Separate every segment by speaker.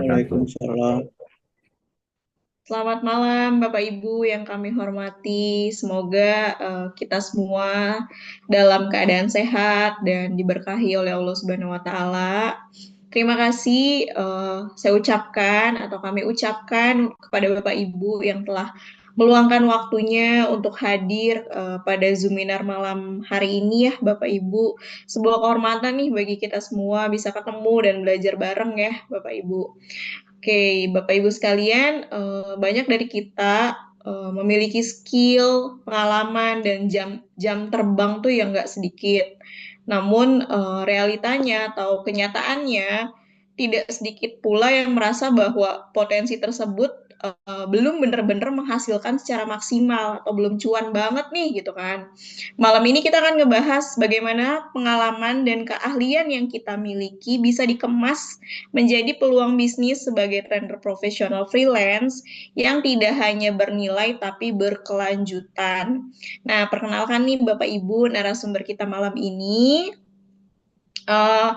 Speaker 1: wabarakatuh.
Speaker 2: Waalaikumsalam.
Speaker 3: Selamat malam Bapak Ibu yang kami hormati. Semoga kita semua dalam keadaan sehat dan diberkahi oleh Allah Subhanahu wa taala. Terima kasih saya ucapkan atau kami ucapkan kepada Bapak Ibu yang telah meluangkan waktunya untuk hadir pada Zoominar malam hari ini ya Bapak Ibu. Sebuah kehormatan nih bagi kita semua bisa ketemu dan belajar bareng ya Bapak Ibu. Oke, Bapak Ibu sekalian, banyak dari kita memiliki skill, pengalaman, dan jam terbang tuh yang nggak sedikit. Namun realitanya atau kenyataannya tidak sedikit pula yang merasa bahwa potensi tersebut belum benar-benar menghasilkan secara maksimal atau belum cuan banget nih gitu kan. Malam ini kita akan ngebahas bagaimana pengalaman dan keahlian yang kita miliki bisa dikemas menjadi peluang bisnis sebagai trainer profesional freelance yang tidak hanya bernilai tapi berkelanjutan. Nah, perkenalkan nih Bapak Ibu narasumber kita malam ini. Eh,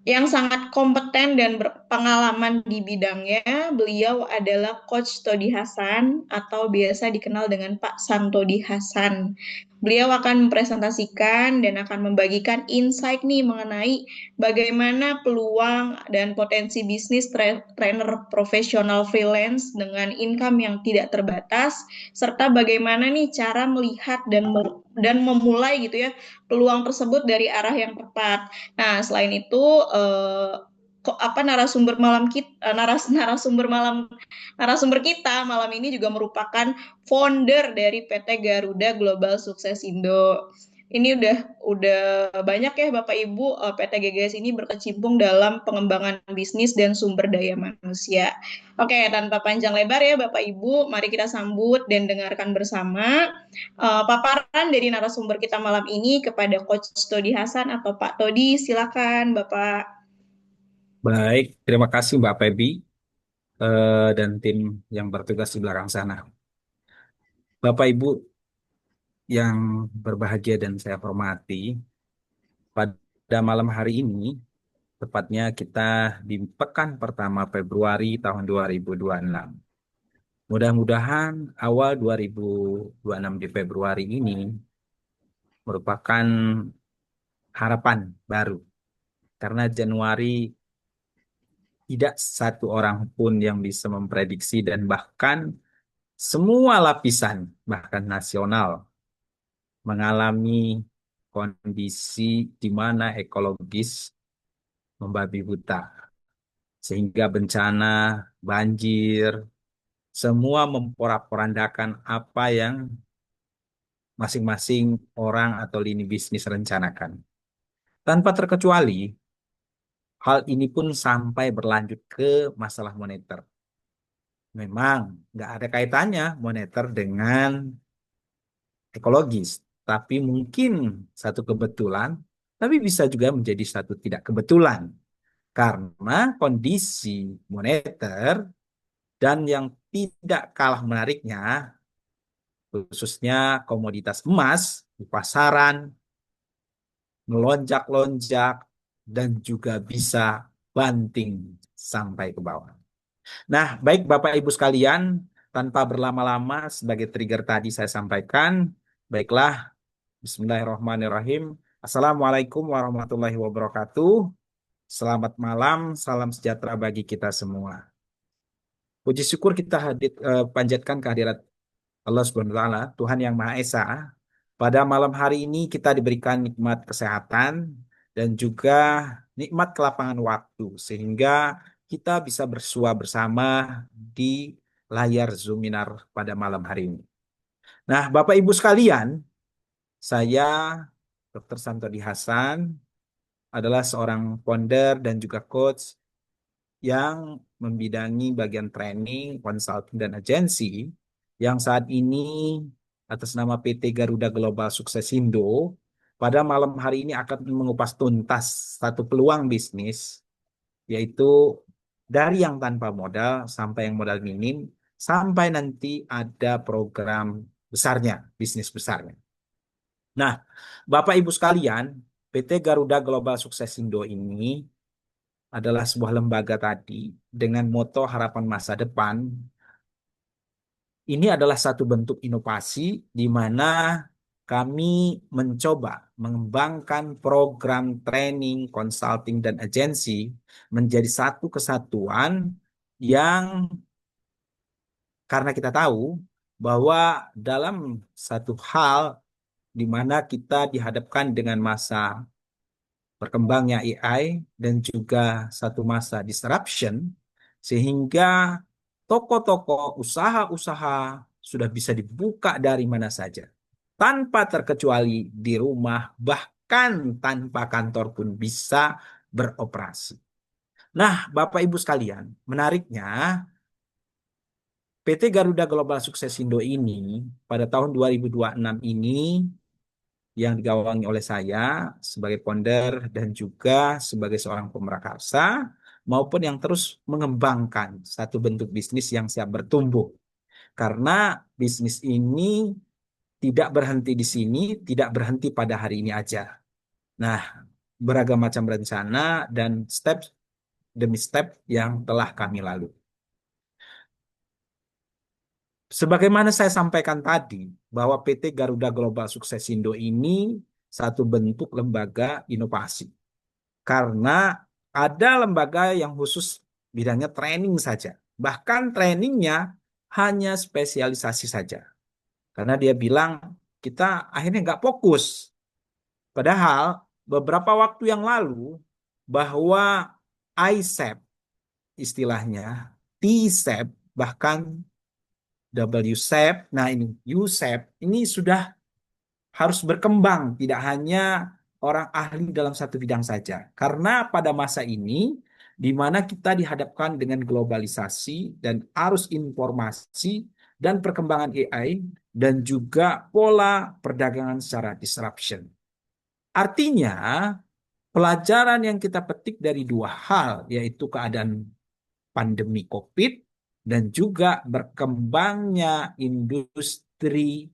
Speaker 3: yang sangat kompeten dan berpengalaman di bidangnya. Beliau adalah Coach Todi Hasan atau biasa dikenal dengan Pak Santodi Hasan. Beliau akan mempresentasikan dan akan membagikan insight nih mengenai bagaimana peluang dan potensi bisnis trainer profesional freelance dengan income yang tidak terbatas, serta bagaimana nih cara melihat dan memulai gitu ya peluang tersebut dari arah yang tepat. Nah, selain itu kok apa narasumber kita malam ini juga merupakan founder dari PT Garuda Global Sukses Indo. Ini udah banyak ya Bapak Ibu PT GGS ini berkecimpung dalam pengembangan bisnis dan sumber daya manusia. Oke, tanpa panjang lebar ya Bapak Ibu, mari kita sambut dan dengarkan bersama paparan dari narasumber kita malam ini kepada Coach Todi Hasan atau Pak Todi. Silakan Bapak.
Speaker 1: Baik, terima kasih Mbak Febi dan tim yang bertugas di belakang sana. Bapak Ibu yang berbahagia dan saya hormati, pada malam hari ini, tepatnya kita di pekan pertama Februari tahun 2026. Mudah-mudahan awal 2026 di Februari ini merupakan harapan baru. Karena Januari tidak satu orang pun yang bisa memprediksi dan bahkan semua lapisan, bahkan nasional, mengalami kondisi di mana ekologis membabi buta. Sehingga bencana, banjir, semua memporak-porandakan apa yang masing-masing orang atau lini bisnis rencanakan. Tanpa terkecuali, hal ini pun sampai berlanjut ke masalah moneter. Memang nggak ada kaitannya moneter dengan ekologis, tapi mungkin satu kebetulan, tapi bisa juga menjadi satu tidak kebetulan karena kondisi moneter dan yang tidak kalah menariknya, khususnya komoditas emas di pasaran melonjak-lonjak dan juga bisa banting sampai ke bawah. Nah, baik Bapak Ibu sekalian, tanpa berlama-lama sebagai trigger tadi saya sampaikan, baiklah, Bismillahirrahmanirrahim. Assalamualaikum warahmatullahi wabarakatuh. Selamat malam, salam sejahtera bagi kita semua. Puji syukur kita panjatkan kehadirat Allah Subhanahu wa taala, Tuhan yang Maha Esa. Pada malam hari ini kita diberikan nikmat kesehatan dan juga nikmat kelapangan waktu sehingga kita bisa bersua bersama di layar Zoominar pada malam hari ini. Nah, Bapak Ibu sekalian, saya Dr. Santodi Hasan adalah seorang founder dan juga coach yang membidangi bagian training, consulting, dan agensi yang saat ini atas nama PT Garuda Global Sukses Indo pada malam hari ini akan mengupas tuntas satu peluang bisnis yaitu dari yang tanpa modal sampai yang modal minim sampai nanti ada program besarnya, bisnis besarnya. Nah, Bapak Ibu sekalian, PT Garuda Global Sukses Indo ini adalah sebuah lembaga tadi dengan moto harapan masa depan. Ini adalah satu bentuk inovasi di mana kami mencoba mengembangkan program training, consulting, dan agensi menjadi satu kesatuan yang karena kita tahu bahwa dalam satu hal di mana kita dihadapkan dengan masa berkembangnya AI dan juga satu masa disruption, sehingga toko-toko usaha-usaha sudah bisa dibuka dari mana saja, tanpa terkecuali di rumah, bahkan tanpa kantor pun bisa beroperasi. Nah, Bapak Ibu sekalian, menariknya PT Garuda Global Successindo ini pada tahun 2026 ini yang digawangi oleh saya sebagai founder dan juga sebagai seorang pemrakarsa maupun yang terus mengembangkan satu bentuk bisnis yang siap bertumbuh. Karena bisnis ini tidak berhenti di sini, tidak berhenti pada hari ini aja. Nah, beragam macam rencana dan step demi step yang telah kami lalui. Sebagaimana saya sampaikan tadi, bahwa PT Garuda Global Successindo ini satu bentuk lembaga inovasi. Karena ada lembaga yang khusus bidangnya training saja. Bahkan trainingnya hanya spesialisasi saja. Karena dia bilang kita akhirnya nggak fokus. Padahal beberapa waktu yang lalu bahwa ISEP istilahnya, TSEP, bahkan WSEP, nah ini USEP, ini sudah harus berkembang, tidak hanya orang ahli dalam satu bidang saja. Karena pada masa ini, di mana kita dihadapkan dengan globalisasi dan arus informasi dan perkembangan AI, dan juga pola perdagangan secara disruption. Artinya, pelajaran yang kita petik dari dua hal, yaitu keadaan pandemi COVID dan juga berkembangnya industri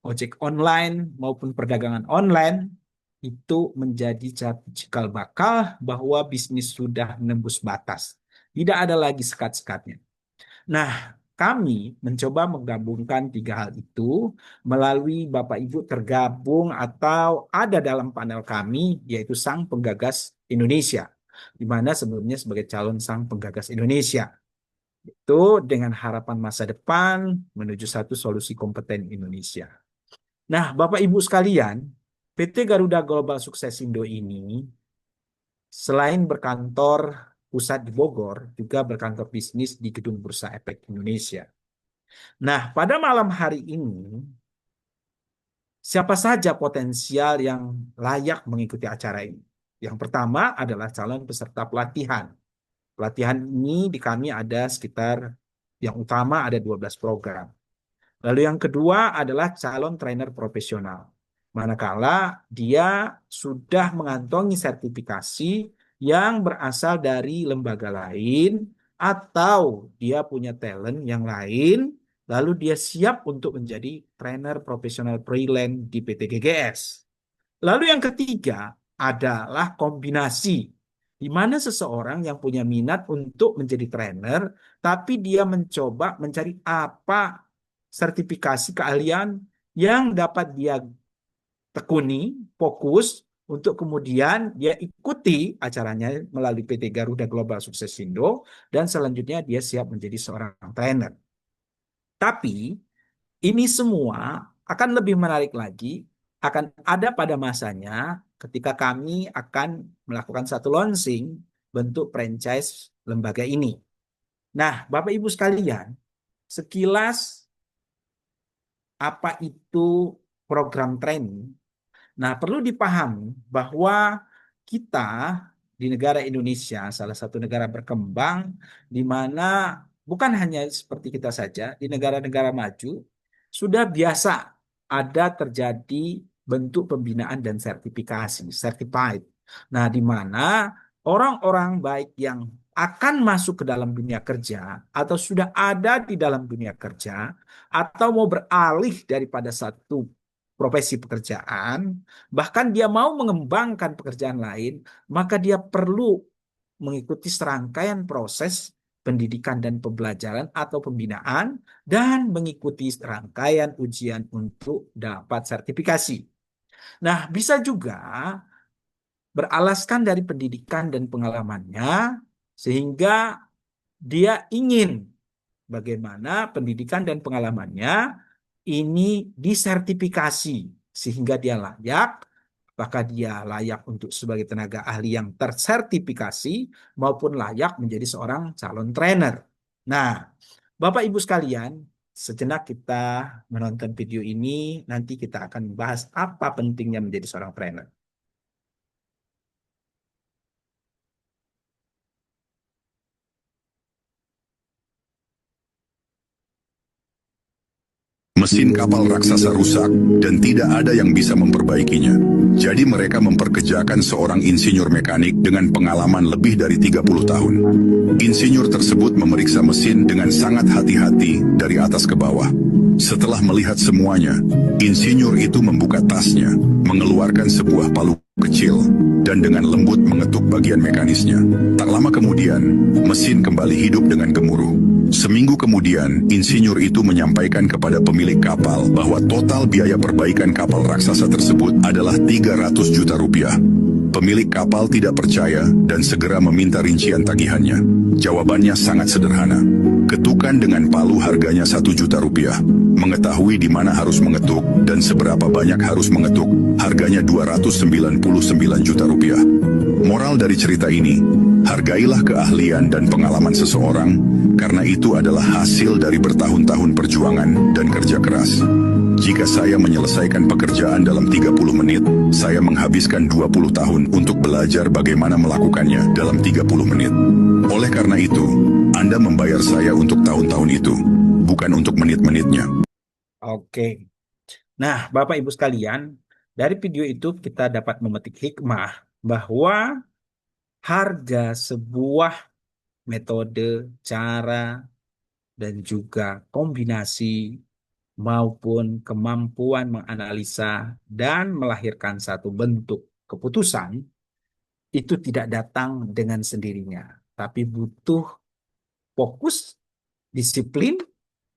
Speaker 1: ojek online maupun perdagangan online itu menjadi cikal bakal bahwa bisnis sudah menembus batas. Tidak ada lagi sekat-sekatnya. Nah, kami mencoba menggabungkan tiga hal itu melalui Bapak Ibu tergabung atau ada dalam panel kami, yaitu Sang Penggagas Indonesia, di mana sebelumnya sebagai calon Sang Penggagas Indonesia. Itu dengan harapan masa depan menuju satu solusi kompeten Indonesia. Nah, Bapak Ibu sekalian, PT Garuda Global Successindo ini selain berkantor pusat di Bogor, juga berkantor bisnis di Gedung Bursa Efek Indonesia. Nah, pada malam hari ini, siapa saja potensial yang layak mengikuti acara ini? Yang pertama adalah calon peserta pelatihan. Pelatihan ini di kami ada sekitar, yang utama ada 12 program. Lalu yang kedua adalah calon trainer profesional. Manakala dia sudah mengantongi sertifikasi yang berasal dari lembaga lain atau dia punya talent yang lain, lalu dia siap untuk menjadi trainer profesional freelance di PT GGS. Lalu yang ketiga adalah kombinasi, di mana seseorang yang punya minat untuk menjadi trainer, tapi dia mencoba mencari apa sertifikasi keahlian yang dapat dia tekuni, fokus, untuk kemudian dia ikuti acaranya melalui PT Garuda Global Successindo, dan selanjutnya dia siap menjadi seorang trainer. Tapi ini semua akan lebih menarik lagi, akan ada pada masanya ketika kami akan melakukan satu launching bentuk franchise lembaga ini. Nah, Bapak Ibu sekalian, sekilas apa itu program training? Nah, perlu dipahami bahwa kita di negara Indonesia, salah satu negara berkembang, di mana bukan hanya seperti kita saja, di negara-negara maju, sudah biasa ada terjadi bentuk pembinaan dan sertifikasi, certified. Nah, di mana orang-orang baik yang akan masuk ke dalam dunia kerja atau sudah ada di dalam dunia kerja atau mau beralih daripada satu profesi pekerjaan, bahkan dia mau mengembangkan pekerjaan lain, maka dia perlu mengikuti serangkaian proses pendidikan dan pembelajaran atau pembinaan dan mengikuti serangkaian ujian untuk dapat sertifikasi. Nah, bisa juga beralaskan dari pendidikan dan pengalamannya sehingga dia ingin bagaimana pendidikan dan pengalamannya ini disertifikasi sehingga dia layak, apakah dia layak untuk sebagai tenaga ahli yang tersertifikasi maupun layak menjadi seorang calon trainer. Nah, Bapak Ibu sekalian, sejenak kita menonton video ini, nanti kita akan membahas apa pentingnya menjadi seorang trainer.
Speaker 2: Mesin kapal raksasa rusak dan tidak ada yang bisa memperbaikinya. Jadi mereka memperkerjakan seorang insinyur mekanik dengan pengalaman lebih dari 30 tahun. Insinyur tersebut memeriksa mesin dengan sangat hati-hati dari atas ke bawah. Setelah melihat semuanya, insinyur itu membuka tasnya, mengeluarkan sebuah palu kecil, dan dengan lembut mengetuk bagian mekanisnya. Tak lama kemudian, mesin kembali hidup dengan gemuruh. Seminggu kemudian, insinyur itu menyampaikan kepada pemilik kapal bahwa total biaya perbaikan kapal raksasa tersebut adalah 300 juta rupiah. Pemilik kapal tidak percaya dan segera meminta rincian tagihannya. Jawabannya sangat sederhana. Ketukan dengan palu harganya 1 juta rupiah. Mengetahui di mana harus mengetuk dan seberapa banyak harus mengetuk, harganya 299 juta rupiah. Moral dari cerita ini, hargailah keahlian dan pengalaman seseorang, karena itu adalah hasil dari bertahun-tahun perjuangan dan kerja keras. Jika saya menyelesaikan pekerjaan dalam 30 menit, saya menghabiskan 20 tahun untuk belajar bagaimana melakukannya dalam 30 menit. Oleh karena itu, Anda membayar saya untuk tahun-tahun itu, bukan untuk menit-menitnya.
Speaker 1: Oke. Nah, Bapak Ibu sekalian, dari video itu kita dapat memetik hikmah bahwa harga sebuah metode, cara, dan juga kombinasi maupun kemampuan menganalisa dan melahirkan satu bentuk keputusan itu tidak datang dengan sendirinya, tapi butuh fokus, disiplin,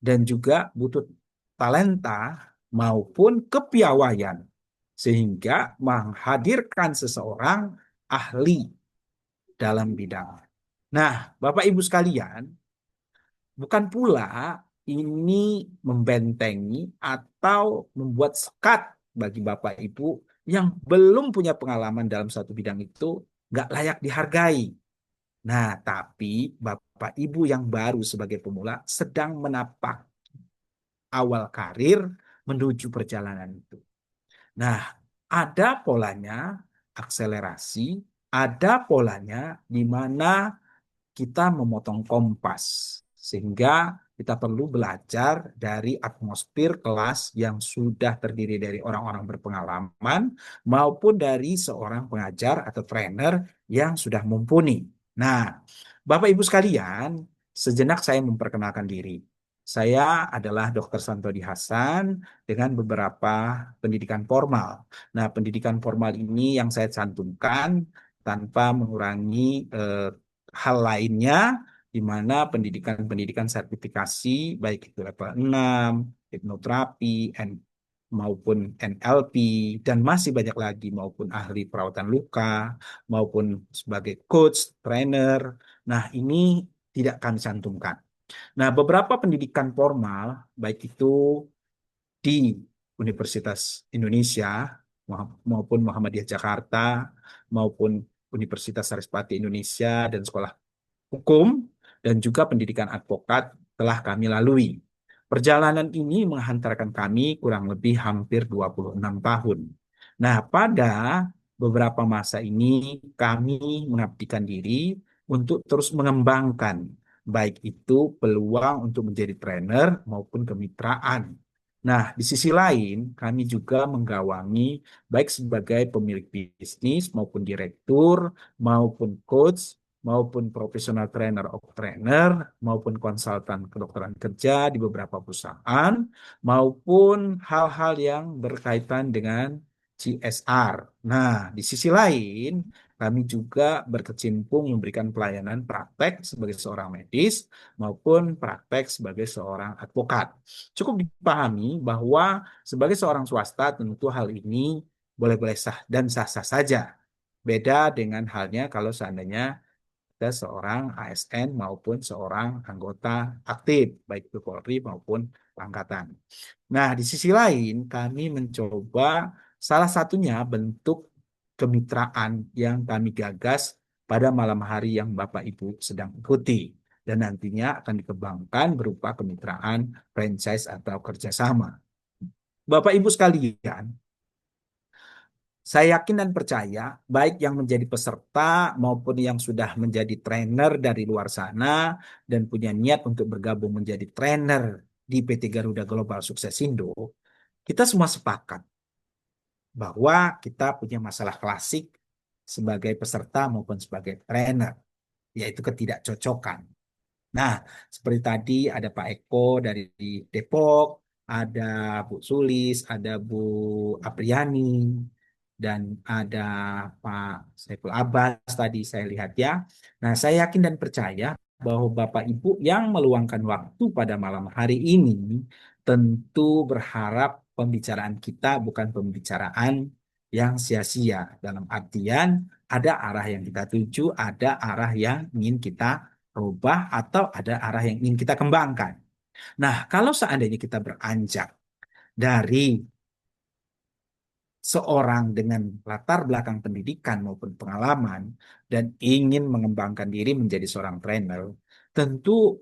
Speaker 1: dan juga butuh talenta maupun kepiawaian sehingga menghadirkan seseorang ahli dalam bidang. Nah, Bapak Ibu sekalian, bukan pula ini membentengi atau membuat sekat bagi Bapak Ibu yang belum punya pengalaman dalam satu bidang itu nggak layak dihargai. Nah, tapi Bapak Ibu yang baru sebagai pemula sedang menapak awal karir menuju perjalanan itu. Nah, ada polanya akselerasi, ada polanya di mana kita memotong kompas, sehingga kita perlu belajar dari atmosfer kelas yang sudah terdiri dari orang-orang berpengalaman maupun dari seorang pengajar atau trainer yang sudah mumpuni. Nah, Bapak Ibu sekalian, sejenak saya memperkenalkan diri. Saya adalah Dr. Santodi Hasan dengan beberapa pendidikan formal. Nah, pendidikan formal ini yang saya cantumkan tanpa mengurangi hal lainnya, di mana pendidikan-pendidikan sertifikasi, baik itu level 6, hipnoterapi, maupun NLP, dan masih banyak lagi, maupun ahli perawatan luka, maupun sebagai coach, trainer. Nah, ini tidak kami cantumkan. Nah, beberapa pendidikan formal, baik itu di Universitas Indonesia maupun Muhammadiyah Jakarta, maupun Universitas Sarasvati Indonesia dan Sekolah Hukum, dan juga pendidikan advokat telah kami lalui. Perjalanan ini menghantarkan kami kurang lebih hampir 26 tahun. Nah, pada beberapa masa ini kami mengabdikan diri untuk terus mengembangkan baik itu peluang untuk menjadi trainer maupun kemitraan. Nah, di sisi lain kami juga menggawangi baik sebagai pemilik bisnis maupun direktur maupun coach maupun profesional trainer of trainer, maupun konsultan kedokteran kerja di beberapa perusahaan, maupun hal-hal yang berkaitan dengan CSR. Nah, di sisi lain, kami juga berkecimpung memberikan pelayanan praktek sebagai seorang medis maupun praktek sebagai seorang advokat. Cukup dipahami bahwa sebagai seorang swasta tentu hal ini boleh-boleh sah dan sah-sah saja. Beda dengan halnya kalau seandainya ada seorang ASN maupun seorang anggota aktif, baik itu Polri maupun Angkatan. Nah, di sisi lain, kami mencoba salah satunya bentuk kemitraan yang kami gagas pada malam hari yang Bapak Ibu sedang ikuti. Dan nantinya akan dikembangkan berupa kemitraan franchise atau kerjasama. Bapak Ibu sekalian, saya yakin dan percaya, baik yang menjadi peserta maupun yang sudah menjadi trainer dari luar sana dan punya niat untuk bergabung menjadi trainer di PT Garuda Global Sukses Indo, kita semua sepakat bahwa kita punya masalah klasik sebagai peserta maupun sebagai trainer, yaitu ketidakcocokan. Nah, seperti tadi ada Pak Eko dari Depok, ada Bu Sulis, ada Bu Apriani, dan ada Pak Saiful Abbas tadi saya lihat ya. Nah, saya yakin dan percaya bahwa Bapak Ibu yang meluangkan waktu pada malam hari ini tentu berharap pembicaraan kita bukan pembicaraan yang sia-sia. Dalam artian ada arah yang kita tuju, ada arah yang ingin kita rubah atau ada arah yang ingin kita kembangkan. Nah, kalau seandainya kita beranjak dari seorang dengan latar belakang pendidikan maupun pengalaman dan ingin mengembangkan diri menjadi seorang trainer, tentu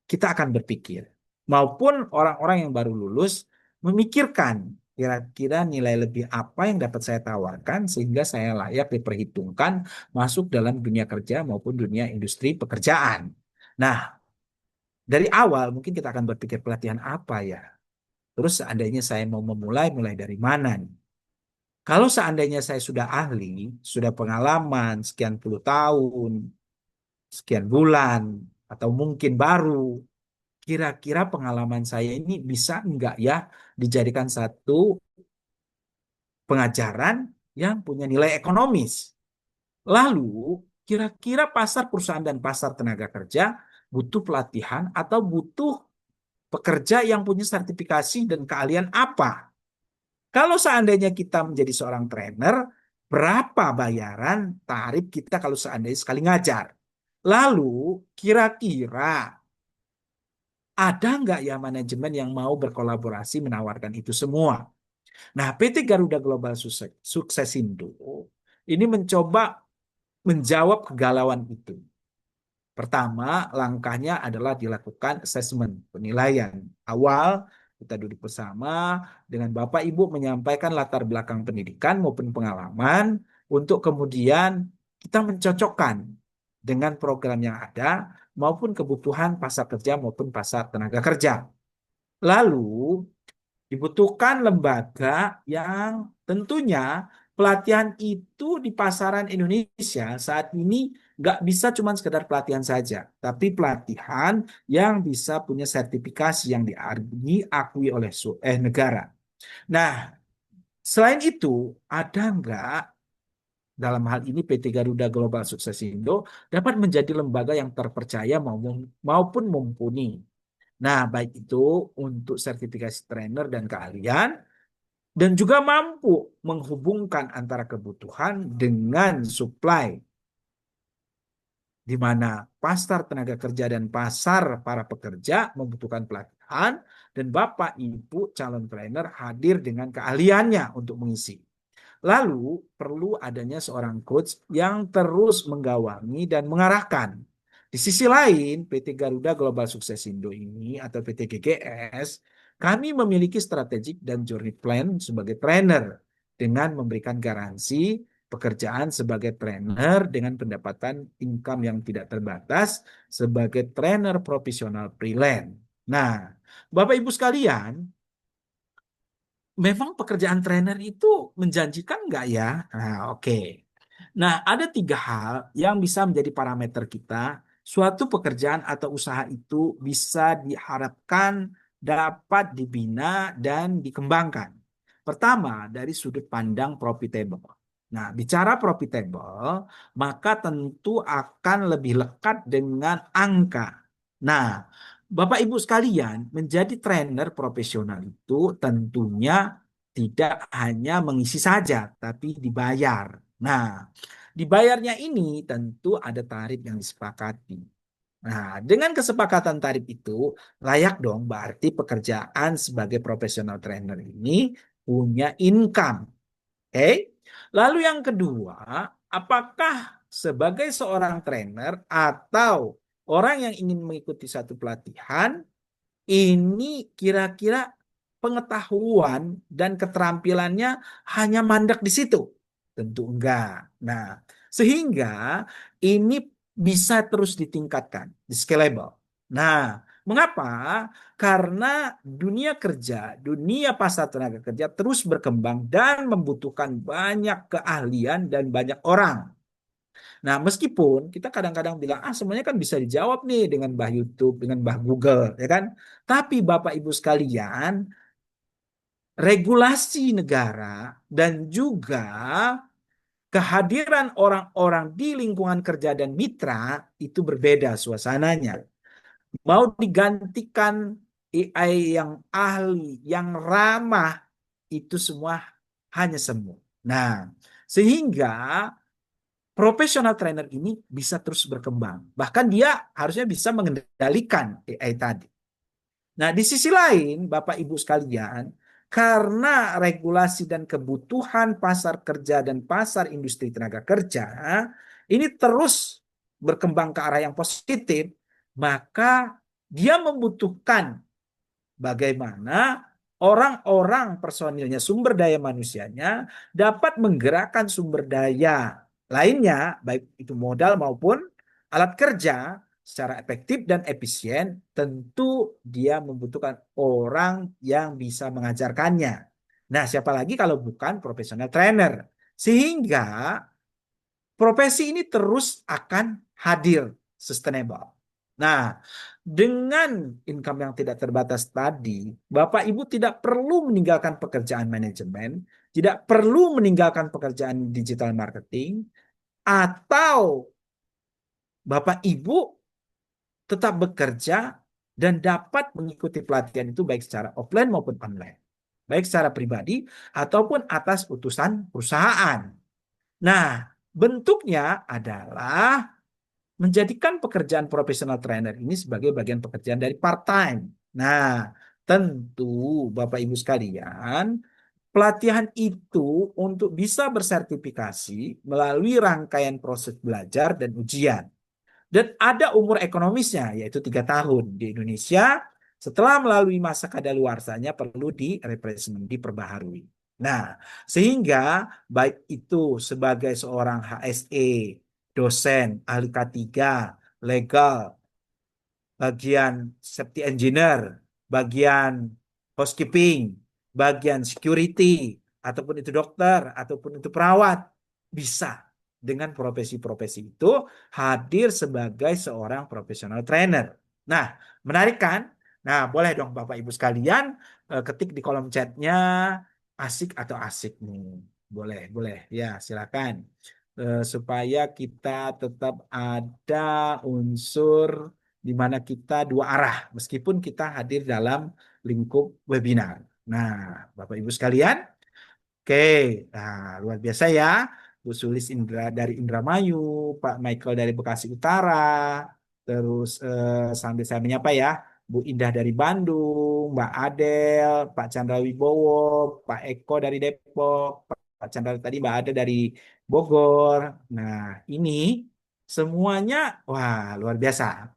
Speaker 1: kita akan berpikir maupun orang-orang yang baru lulus memikirkan kira-kira nilai lebih apa yang dapat saya tawarkan sehingga saya layak diperhitungkan masuk dalam dunia kerja maupun dunia industri pekerjaan. Nah, dari awal mungkin kita akan berpikir pelatihan apa ya. Terus seandainya saya mau memulai, mulai dari mana nih? Kalau seandainya saya sudah ahli, sudah pengalaman sekian puluh tahun, sekian bulan, atau mungkin baru, kira-kira pengalaman saya ini bisa enggak ya dijadikan satu pengajaran yang punya nilai ekonomis? Lalu, kira-kira pasar perusahaan dan pasar tenaga kerja butuh pelatihan atau butuh pekerja yang punya sertifikasi dan keahlian apa? Kalau seandainya kita menjadi seorang trainer, berapa bayaran tarif kita kalau seandainya sekali ngajar? Lalu, kira-kira ada nggak ya manajemen yang mau berkolaborasi menawarkan itu semua? Nah, PT Garuda Global Sukses Indo ini mencoba menjawab kegalauan itu. Pertama, langkahnya adalah dilakukan asesmen, penilaian. Awal, kita duduk bersama dengan Bapak Ibu menyampaikan latar belakang pendidikan maupun pengalaman untuk kemudian kita mencocokkan dengan program yang ada maupun kebutuhan pasar kerja maupun pasar tenaga kerja. Lalu dibutuhkan lembaga yang tentunya pelatihan itu di pasaran Indonesia saat ini nggak bisa cuma sekedar pelatihan saja, tapi pelatihan yang bisa punya sertifikasi yang diakui oleh negara. Nah, selain itu, ada nggak dalam hal ini PT Garuda Global Sukses Indo dapat menjadi lembaga yang terpercaya maupun mumpuni. Nah, baik itu untuk sertifikasi trainer dan keahlian, dan juga mampu menghubungkan antara kebutuhan dengan supply, di mana pasar tenaga kerja dan pasar para pekerja membutuhkan pelatihan, dan Bapak Ibu calon trainer hadir dengan keahliannya untuk mengisi. Lalu perlu adanya seorang coach yang terus menggawangi dan mengarahkan. Di sisi lain, PT Garuda Global Sukses Indo ini atau PT GGS, kami memiliki strategik dan journey plan sebagai trainer dengan memberikan garansi pekerjaan sebagai trainer dengan pendapatan income yang tidak terbatas sebagai trainer profesional freelance. Nah, Bapak Ibu sekalian, memang pekerjaan trainer itu menjanjikan nggak ya? Nah, oke. Nah, ada tiga hal yang bisa menjadi parameter kita. Suatu pekerjaan atau usaha itu bisa diharapkan dapat dibina dan dikembangkan. Pertama, dari sudut pandang profitable. Nah, bicara profitable, maka tentu akan lebih lekat dengan angka. Nah, Bapak Ibu sekalian, menjadi trainer profesional itu tentunya tidak hanya mengisi saja, tapi dibayar. Nah, dibayarnya ini tentu ada tarif yang disepakati. Nah, dengan kesepakatan tarif itu, layak dong berarti pekerjaan sebagai profesional trainer ini punya income. Oke? Lalu yang kedua, apakah sebagai seorang trainer atau orang yang ingin mengikuti satu pelatihan, ini kira-kira pengetahuan dan keterampilannya hanya mandek di situ? Tentu enggak. Nah, sehingga ini bisa terus ditingkatkan, di scalable. Nah, mengapa? Karena dunia kerja, dunia pasar tenaga kerja terus berkembang dan membutuhkan banyak keahlian dan banyak orang. Nah, meskipun kita kadang-kadang bilang, semuanya kan bisa dijawab nih dengan Mbah YouTube, dengan Mbah Google, ya kan? Tapi Bapak Ibu sekalian, regulasi negara dan juga kehadiran orang-orang di lingkungan kerja dan mitra itu berbeda suasananya. Mau digantikan AI yang ahli, yang ramah, itu semua hanya semu. Nah, sehingga profesional trainer ini bisa terus berkembang. Bahkan dia harusnya bisa mengendalikan AI tadi. Nah, di sisi lain, Bapak Ibu sekalian, karena regulasi dan kebutuhan pasar kerja dan pasar industri tenaga kerja ini terus berkembang ke arah yang positif, maka dia membutuhkan bagaimana orang-orang personilnya, sumber daya manusianya dapat menggerakkan sumber daya lainnya, baik itu modal maupun alat kerja secara efektif dan efisien, tentu dia membutuhkan orang yang bisa mengajarkannya. Nah, siapa lagi kalau bukan profesional trainer? Sehingga profesi ini terus akan hadir sustainable. Nah, dengan income yang tidak terbatas tadi, Bapak Ibu tidak perlu meninggalkan pekerjaan manajemen, tidak perlu meninggalkan pekerjaan digital marketing, atau Bapak Ibu tetap bekerja dan dapat mengikuti pelatihan itu baik secara offline maupun online, baik secara pribadi ataupun atas utusan perusahaan. Nah, bentuknya adalah menjadikan pekerjaan profesional trainer ini sebagai bagian pekerjaan dari part-time. Nah, tentu Bapak Ibu sekalian, pelatihan itu untuk bisa bersertifikasi melalui rangkaian proses belajar dan ujian. Dan ada umur ekonomisnya, yaitu 3 tahun. Di Indonesia, setelah melalui masa kadaluarsanya perlu diperbaharui. Nah, sehingga baik itu sebagai seorang HSE, dosen, ahli K3, legal, bagian safety engineer, bagian housekeeping, bagian security, ataupun itu dokter, ataupun itu perawat, bisa dengan profesi-profesi itu hadir sebagai seorang profesional trainer. Nah, menarik kan? Nah, boleh dong Bapak Ibu sekalian ketik di kolom chatnya asik atau asik nih. Boleh, boleh. Ya, silakan. Supaya kita tetap ada unsur di mana kita dua arah, meskipun kita hadir dalam lingkup webinar. Nah, Bapak Ibu sekalian, oke, nah luar biasa ya, Bu Sulis Indra dari Indramayu, Pak Michael dari Bekasi Utara, terus sambil saya menyapa ya, Bu Indah dari Bandung, Mbak Adel, Pak Chandra Wibowo, Pak Eko dari Depok, Pak Chandra tadi Mbak Ade dari Bogor. Nah, ini semuanya, wah luar biasa.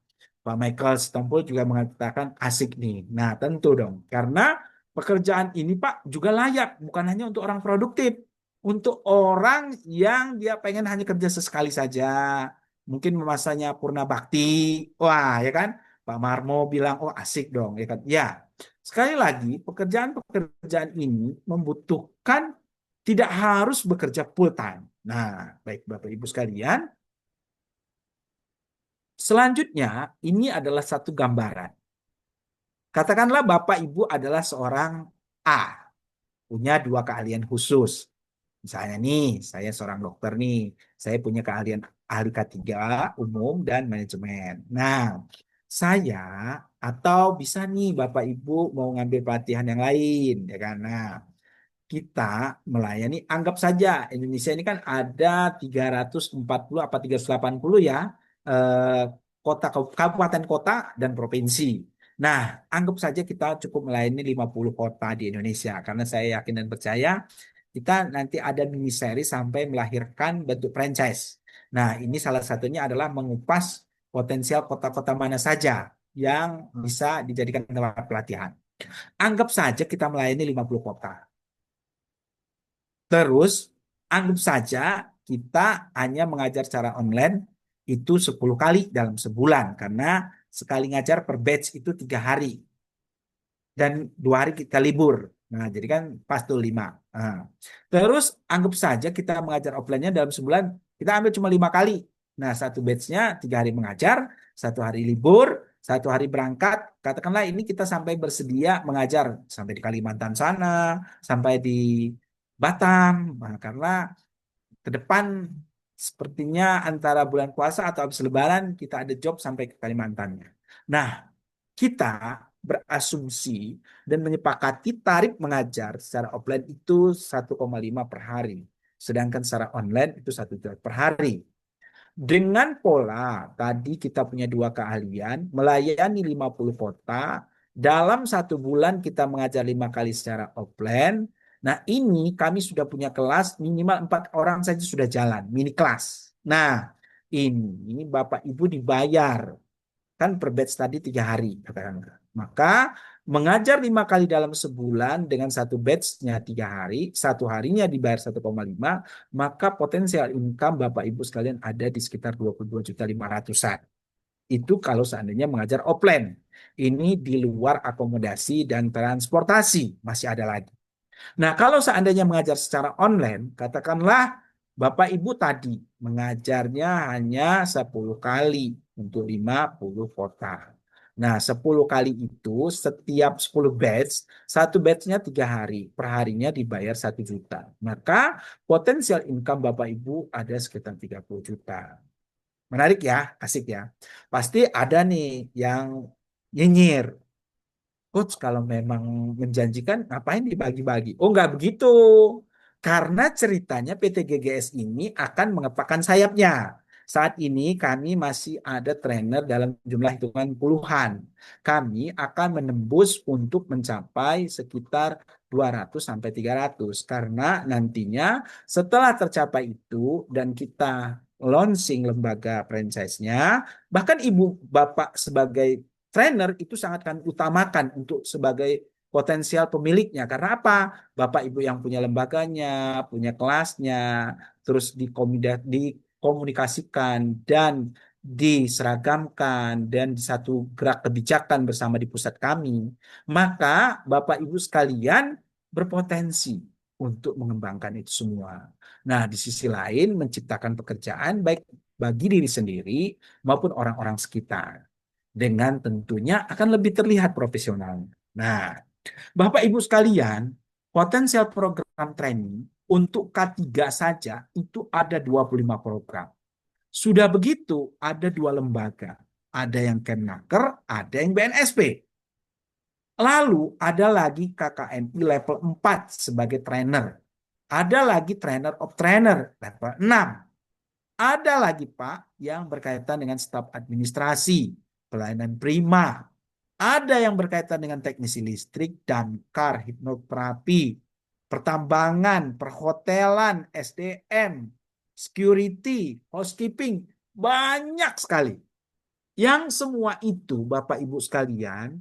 Speaker 1: Pak Michael Stompul juga mengatakan asik nih. Nah, tentu dong. Karena pekerjaan ini Pak juga layak. Bukan hanya untuk orang produktif. Untuk orang yang dia pengen hanya kerja sesekali saja. Mungkin masanya purna bakti. Wah, ya kan? Pak Marmo bilang, oh asik dong. Ya kan? Ya, sekali lagi pekerjaan-pekerjaan ini membutuhkan tidak harus bekerja full time. Nah, baik Bapak Ibu sekalian, selanjutnya ini adalah satu gambaran. Katakanlah Bapak Ibu adalah seorang A, punya dua keahlian khusus. Misalnya nih, saya seorang dokter nih, saya punya keahlian ahli K3 umum dan manajemen. Nah, saya atau bisa nih Bapak Ibu mau ngambil pelatihan yang lain, ya kan? Nah, kita melayani, anggap saja Indonesia ini kan ada 340 apa 380 ya, eh, kota, kabupaten kota dan provinsi. Nah, anggap saja kita cukup melayani 50 kota di Indonesia karena saya yakin dan percaya kita nanti ada mini seri sampai melahirkan bentuk franchise. Nah, ini salah satunya adalah mengupas potensial kota-kota mana saja yang bisa dijadikan tempat pelatihan. Anggap saja kita melayani 50 kota. Terus anggap saja kita hanya mengajar secara online itu 10 kali dalam sebulan karena sekali ngajar per batch itu 3 hari dan 2 hari kita libur. Nah, jadi kan pas tuh 5. Nah, terus anggap saja kita mengajar offline-nya dalam sebulan kita ambil cuma 5 kali. Nah, satu batch-nya 3 hari mengajar, 1 hari libur, 1 hari berangkat. Katakanlah ini kita sampai bersedia mengajar sampai di Kalimantan sana, sampai di Batam. Nah, karena ke depan sepertinya antara bulan puasa atau habis Lebaran kita ada job sampai ke Kalimantannya. Nah, kita berasumsi dan menyepakati tarif mengajar secara offline itu 1,5 per hari. Sedangkan secara online itu 1 juta per hari. Dengan pola tadi kita punya dua keahlian, melayani 50 kota, dalam 1 bulan kita mengajar 5 kali secara offline. Nah ini kami sudah punya kelas minimal 4 orang saja sudah jalan, mini kelas. Nah ini Bapak Ibu dibayar kan per batch tadi 3 hari katakan. Maka mengajar 5 kali dalam sebulan dengan satu batchnya 3 hari, 1 harinya dibayar 1,5, maka potensial income Bapak Ibu sekalian ada di sekitar 22.500.000-an. Itu kalau seandainya mengajar offline. Ini di luar akomodasi dan transportasi masih ada lagi. Nah, kalau seandainya mengajar secara online, katakanlah Bapak Ibu tadi mengajarnya hanya 10 kali untuk 50 kota. Nah, 10 kali itu setiap 10 batch, satu batchnya 3 hari. Per harinya dibayar 1 juta. Maka potensial income Bapak Ibu ada sekitar 30 juta. Menarik ya, asik ya. Pasti ada nih yang nyinyir. Coach, kalau memang menjanjikan, ngapain dibagi-bagi? Oh, nggak begitu. Karena ceritanya PT GGS ini akan mengepakkan sayapnya. Saat ini kami masih ada trainer dalam jumlah hitungan puluhan. Kami akan menembus untuk mencapai sekitar 200 sampai 300. Karena nantinya setelah tercapai itu dan kita launching lembaga franchise-nya, bahkan ibu bapak sebagai trainer itu sangat kami utamakan untuk sebagai potensial pemiliknya. Karena apa? Bapak Ibu yang punya lembaganya, punya kelasnya, terus dikomunikasikan dan diseragamkan dan di satu gerak kebijakan bersama di pusat kami, maka Bapak Ibu sekalian berpotensi untuk mengembangkan itu semua. Nah, di sisi lain menciptakan pekerjaan baik bagi diri sendiri maupun orang-orang sekitar dengan tentunya akan lebih terlihat profesional. Nah, Bapak Ibu sekalian, potensial program training untuk K3 saja itu ada 25 program. Sudah begitu ada 2 lembaga. Ada yang Kemnaker, ada yang BNSP. Lalu ada lagi KKNI level 4 sebagai trainer. Ada lagi trainer of trainer level 6. Ada lagi Pak yang berkaitan dengan staf administrasi, pelayanan prima. Ada yang berkaitan dengan teknisi listrik, damkar, hipnoterapi, pertambangan, perhotelan, SDM, security, housekeeping. Banyak sekali. Yang semua itu Bapak Ibu sekalian,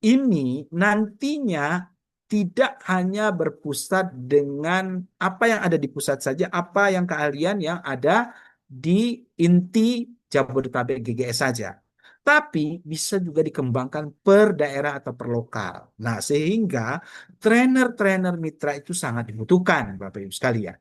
Speaker 1: ini nantinya tidak hanya berpusat dengan apa yang ada di pusat saja, apa yang keahlian yang ada di inti Jabodetabek GGS saja. Tapi bisa juga dikembangkan per daerah atau per lokal. Nah, sehingga trainer-trainer mitra itu sangat dibutuhkan, Bapak Ibu sekalian.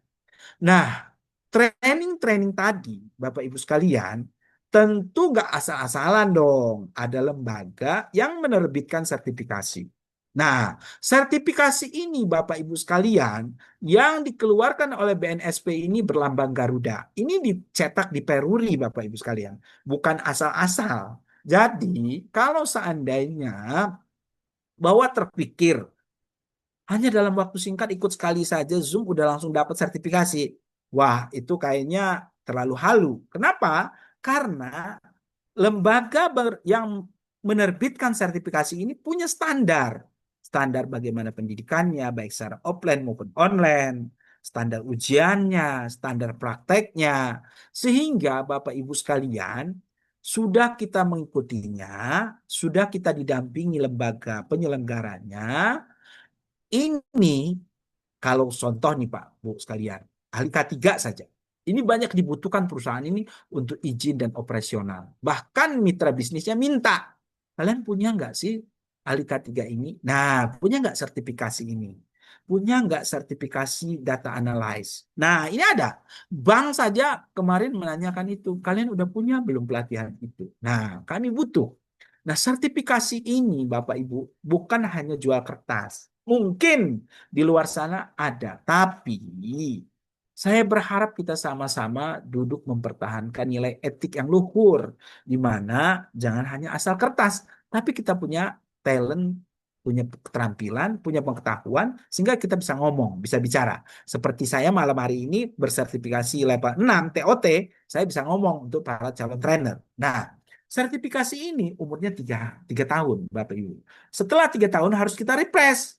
Speaker 1: Nah, training-training tadi, Bapak Ibu sekalian, tentu nggak asal-asalan dong. Ada lembaga yang menerbitkan sertifikasi. Nah, sertifikasi ini Bapak Ibu sekalian yang dikeluarkan oleh BNSP ini berlambang Garuda. Ini dicetak di Peruri Bapak Ibu sekalian, bukan asal-asal. Jadi, kalau seandainya bahwa terpikir hanya dalam waktu singkat ikut sekali saja Zoom udah langsung dapat sertifikasi. Wah, itu kayaknya terlalu halu. Kenapa? Karena yang menerbitkan sertifikasi ini punya standar. Standar bagaimana pendidikannya, baik secara offline maupun online, standar ujiannya, standar prakteknya. Sehingga Bapak Ibu sekalian, sudah kita mengikutinya, sudah kita didampingi lembaga penyelenggaranya, ini kalau contoh nih Pak, Bu sekalian, ahli K3 saja. Ini banyak dibutuhkan perusahaan ini untuk izin dan operasional. Bahkan mitra bisnisnya minta. Kalian punya nggak sih ahli K3 ini? Nah, punya nggak sertifikasi ini? Punya nggak sertifikasi data analyze? Nah, ini ada. Bank saja kemarin menanyakan itu. Kalian udah punya belum pelatihan itu? Nah, kami butuh. Nah, sertifikasi ini, Bapak Ibu, bukan hanya jual kertas. Mungkin di luar sana ada, tapi saya berharap kita sama-sama duduk mempertahankan nilai etik yang luhur, di mana jangan hanya asal kertas, tapi kita punya talent, punya keterampilan, punya pengetahuan, sehingga kita bisa ngomong, bisa bicara. Seperti saya malam hari ini bersertifikasi level 6 TOT, saya bisa ngomong untuk para calon trainer. Nah, sertifikasi ini umurnya tiga tahun, Bapak Ibu. Setelah 3 tahun harus kita refresh.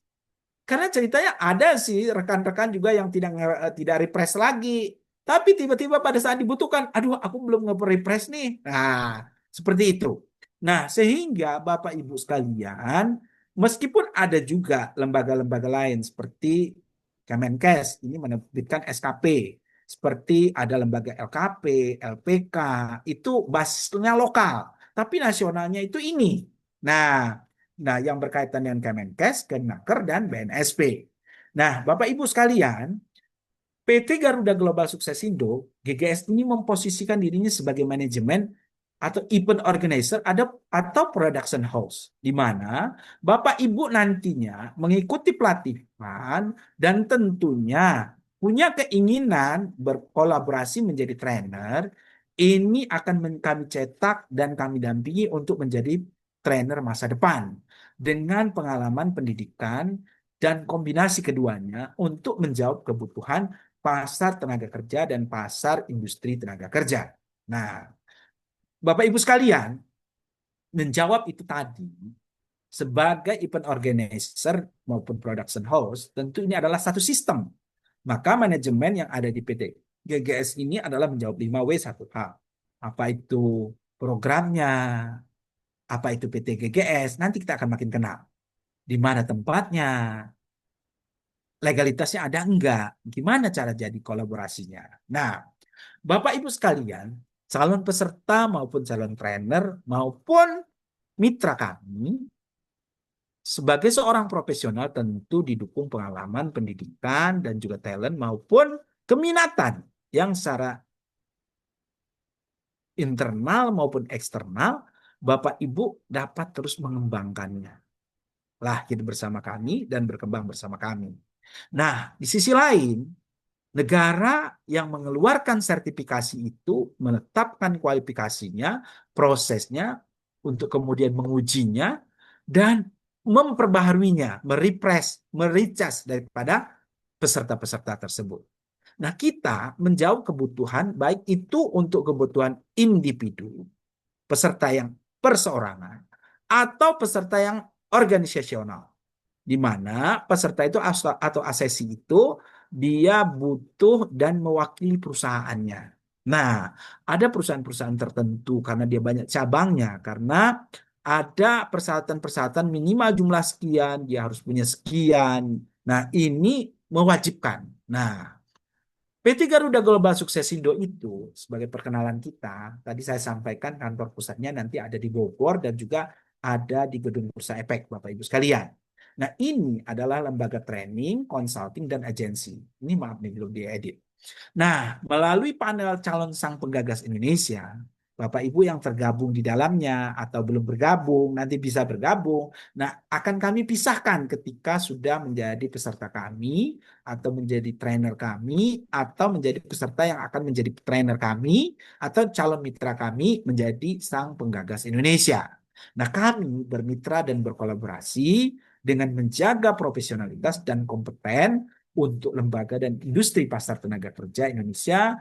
Speaker 1: Karena ceritanya ada sih rekan-rekan juga yang tidak refresh lagi. Tapi tiba-tiba pada saat dibutuhkan, aduh aku belum nge-refresh nih. Nah, seperti itu. Nah, sehingga Bapak Ibu sekalian, meskipun ada juga lembaga-lembaga lain seperti Kemenkes ini menerbitkan SKP, seperti ada lembaga LKP, LPK, itu basisnya lokal, tapi nasionalnya itu ini. Nah, yang berkaitan dengan Kemenkes, Kemenaker, dan BNSP. Nah, Bapak Ibu sekalian, PT Garuda Global Suksesindo, GGS ini memposisikan dirinya sebagai manajemen atau event organizer atau production house, di mana Bapak Ibu nantinya mengikuti pelatihan dan tentunya punya keinginan berkolaborasi menjadi trainer, ini akan kami cetak dan kami dampingi untuk menjadi trainer masa depan dengan pengalaman pendidikan dan kombinasi keduanya untuk menjawab kebutuhan pasar tenaga kerja dan pasar industri tenaga kerja. Nah, Bapak Ibu sekalian, menjawab itu tadi sebagai event organizer maupun production host, tentu ini adalah satu sistem. Maka manajemen yang ada di PT GGS ini adalah menjawab 5W1H. Apa itu programnya, apa itu PT GGS, nanti kita akan makin kenal. Di mana tempatnya, legalitasnya ada enggak, gimana cara jadi kolaborasinya. Nah, Bapak Ibu sekalian, calon peserta maupun calon trainer maupun mitra kami sebagai seorang profesional tentu didukung pengalaman pendidikan dan juga talent maupun keminatan yang secara internal maupun eksternal Bapak Ibu dapat terus mengembangkannya. Lahir bersama kami dan berkembang bersama kami. Nah, di sisi lain, negara yang mengeluarkan sertifikasi itu menetapkan kualifikasinya, prosesnya, untuk kemudian mengujinya, dan memperbaharuinya, mericas daripada peserta-peserta tersebut. Nah, kita menjawab kebutuhan, baik itu untuk kebutuhan individu, peserta yang perseorangan, atau peserta yang organisasional, di mana peserta itu atau asesi itu dia butuh dan mewakili perusahaannya. Nah, ada perusahaan-perusahaan tertentu karena dia banyak cabangnya, karena ada persyaratan-persyaratan minimal jumlah sekian, dia harus punya sekian. Nah, ini mewajibkan. Nah, PT Garuda Global Suksesindo itu sebagai perkenalan kita, tadi saya sampaikan kantor pusatnya nanti ada di Bogor dan juga ada di Gedung Bursa Efek, Bapak Ibu sekalian. Nah, ini adalah lembaga training, consulting, dan agensi. Ini maaf nih belum diedit. Nah, melalui panel calon sang penggagas Indonesia, Bapak Ibu yang tergabung di dalamnya atau belum bergabung, nanti bisa bergabung. Nah, akan kami pisahkan ketika sudah menjadi peserta kami, atau menjadi trainer kami, atau menjadi peserta yang akan menjadi trainer kami, atau calon mitra kami menjadi sang penggagas Indonesia. Nah, kami bermitra dan berkolaborasi dengan menjaga profesionalitas dan kompeten untuk lembaga dan industri pasar tenaga kerja Indonesia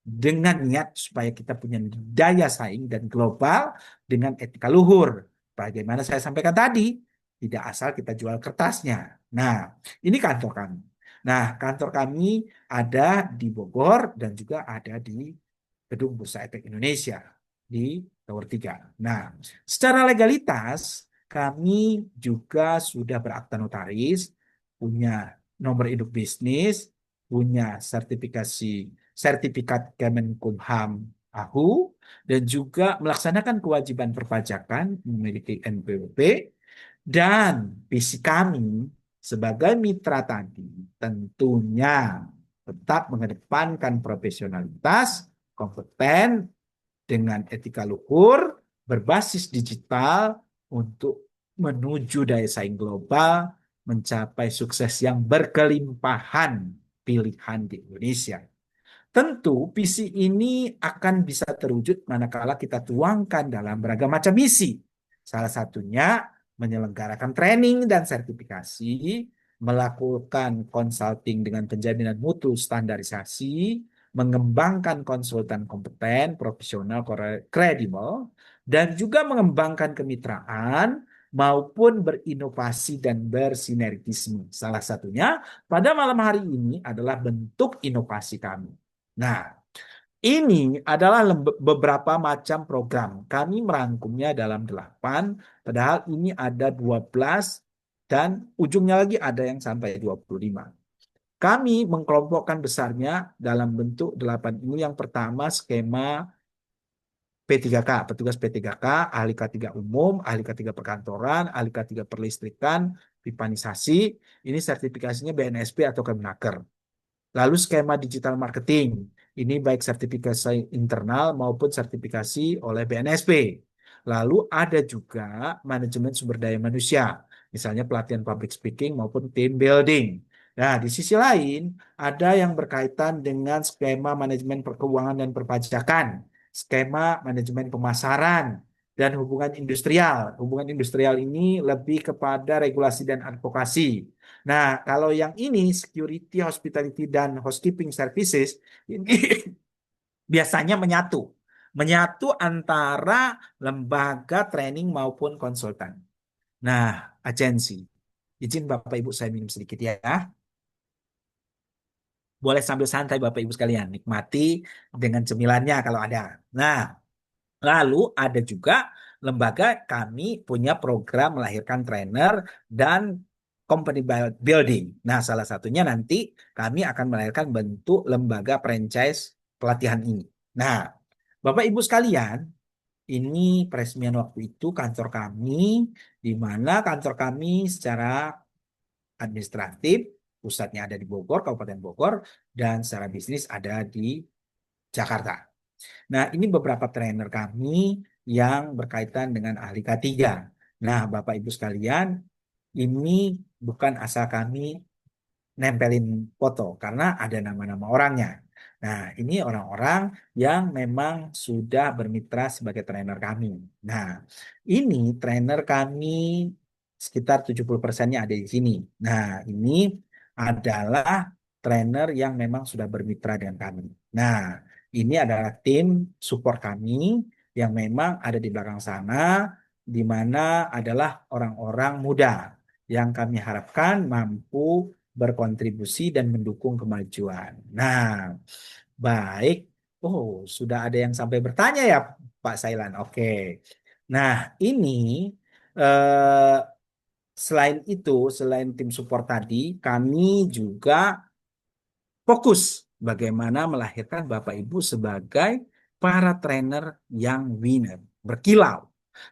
Speaker 1: dengan niat supaya kita punya daya saing dan global dengan etika luhur. Bagaimana saya sampaikan tadi, tidak asal kita jual kertasnya. Nah, ini kantor kami. Nah, kantor kami ada di Bogor dan juga ada di Gedung Bursa Efek Indonesia di Tower 3. Nah, secara legalitas kami juga sudah berakta notaris, punya nomor induk bisnis, punya sertifikat Kemenkumham AHU, dan juga melaksanakan kewajiban perpajakan memiliki NPWP, dan visi kami sebagai mitra tadi tentunya tetap mengedepankan profesionalitas, kompeten, dengan etika luhur, berbasis digital untuk menuju daya saing global, mencapai sukses yang berkelimpahan pilihan di Indonesia. Tentu visi ini akan bisa terwujud manakala kita tuangkan dalam beragam macam misi. Salah satunya menyelenggarakan training dan sertifikasi, melakukan consulting dengan penjaminan mutu standarisasi, mengembangkan konsultan kompeten, profesional, kredibel, dan juga mengembangkan kemitraan maupun berinovasi dan bersinergisme. Salah satunya pada malam hari ini adalah bentuk inovasi kami. Nah, ini adalah beberapa macam program. Kami merangkumnya dalam 8, padahal ini ada 12 dan ujungnya lagi ada yang sampai 25. Kami mengkelompokkan besarnya dalam bentuk 8 ini. Yang pertama skema P3K, petugas P3K, ahli K3 umum, ahli K3 perkantoran, ahli K3 perlistrikan, pipanisasi. Ini sertifikasinya BNSP atau Kemenaker. Lalu skema digital marketing. Ini baik sertifikasi internal maupun sertifikasi oleh BNSP. Lalu ada juga manajemen sumber daya manusia. Misalnya pelatihan public speaking maupun team building. Nah, di sisi lain ada yang berkaitan dengan skema manajemen keuangan dan perpajakan, skema manajemen pemasaran, dan hubungan industrial. Hubungan industrial ini lebih kepada regulasi dan advokasi. Nah, kalau yang ini security, hospitality, dan housekeeping services ini biasanya menyatu. Menyatu antara lembaga training maupun konsultan. Nah, agensi. Izin Bapak Ibu saya minum sedikit ya. Boleh sambil santai Bapak Ibu sekalian. Nikmati dengan cemilannya kalau ada. Nah, lalu ada juga lembaga kami punya program melahirkan trainer dan company building. Nah, salah satunya nanti kami akan melahirkan bentuk lembaga franchise pelatihan ini. Nah, Bapak Ibu sekalian, ini peresmian waktu itu kantor kami, di mana kantor kami secara administratif pusatnya ada di Bogor, Kabupaten Bogor, dan secara bisnis ada di Jakarta. Nah, ini beberapa trainer kami yang berkaitan dengan ahli K3. Nah, Bapak Ibu sekalian, ini bukan asal kami nempelin foto karena ada nama-nama orangnya. Nah, ini orang-orang yang memang sudah bermitra sebagai trainer kami. Nah, ini trainer kami sekitar 70%-nya ada di sini. Nah, ini adalah trainer yang memang sudah bermitra dengan kami. Nah, ini adalah tim support kami yang memang ada di belakang sana, di mana adalah orang-orang muda yang kami harapkan mampu berkontribusi dan mendukung kemajuan. Nah, baik. Oh, sudah ada yang sampai bertanya ya, Pak Sailan. Oke. Nah, ini eh, selain itu, selain tim support tadi, kami juga fokus bagaimana melahirkan Bapak Ibu sebagai para trainer yang winner, berkilau.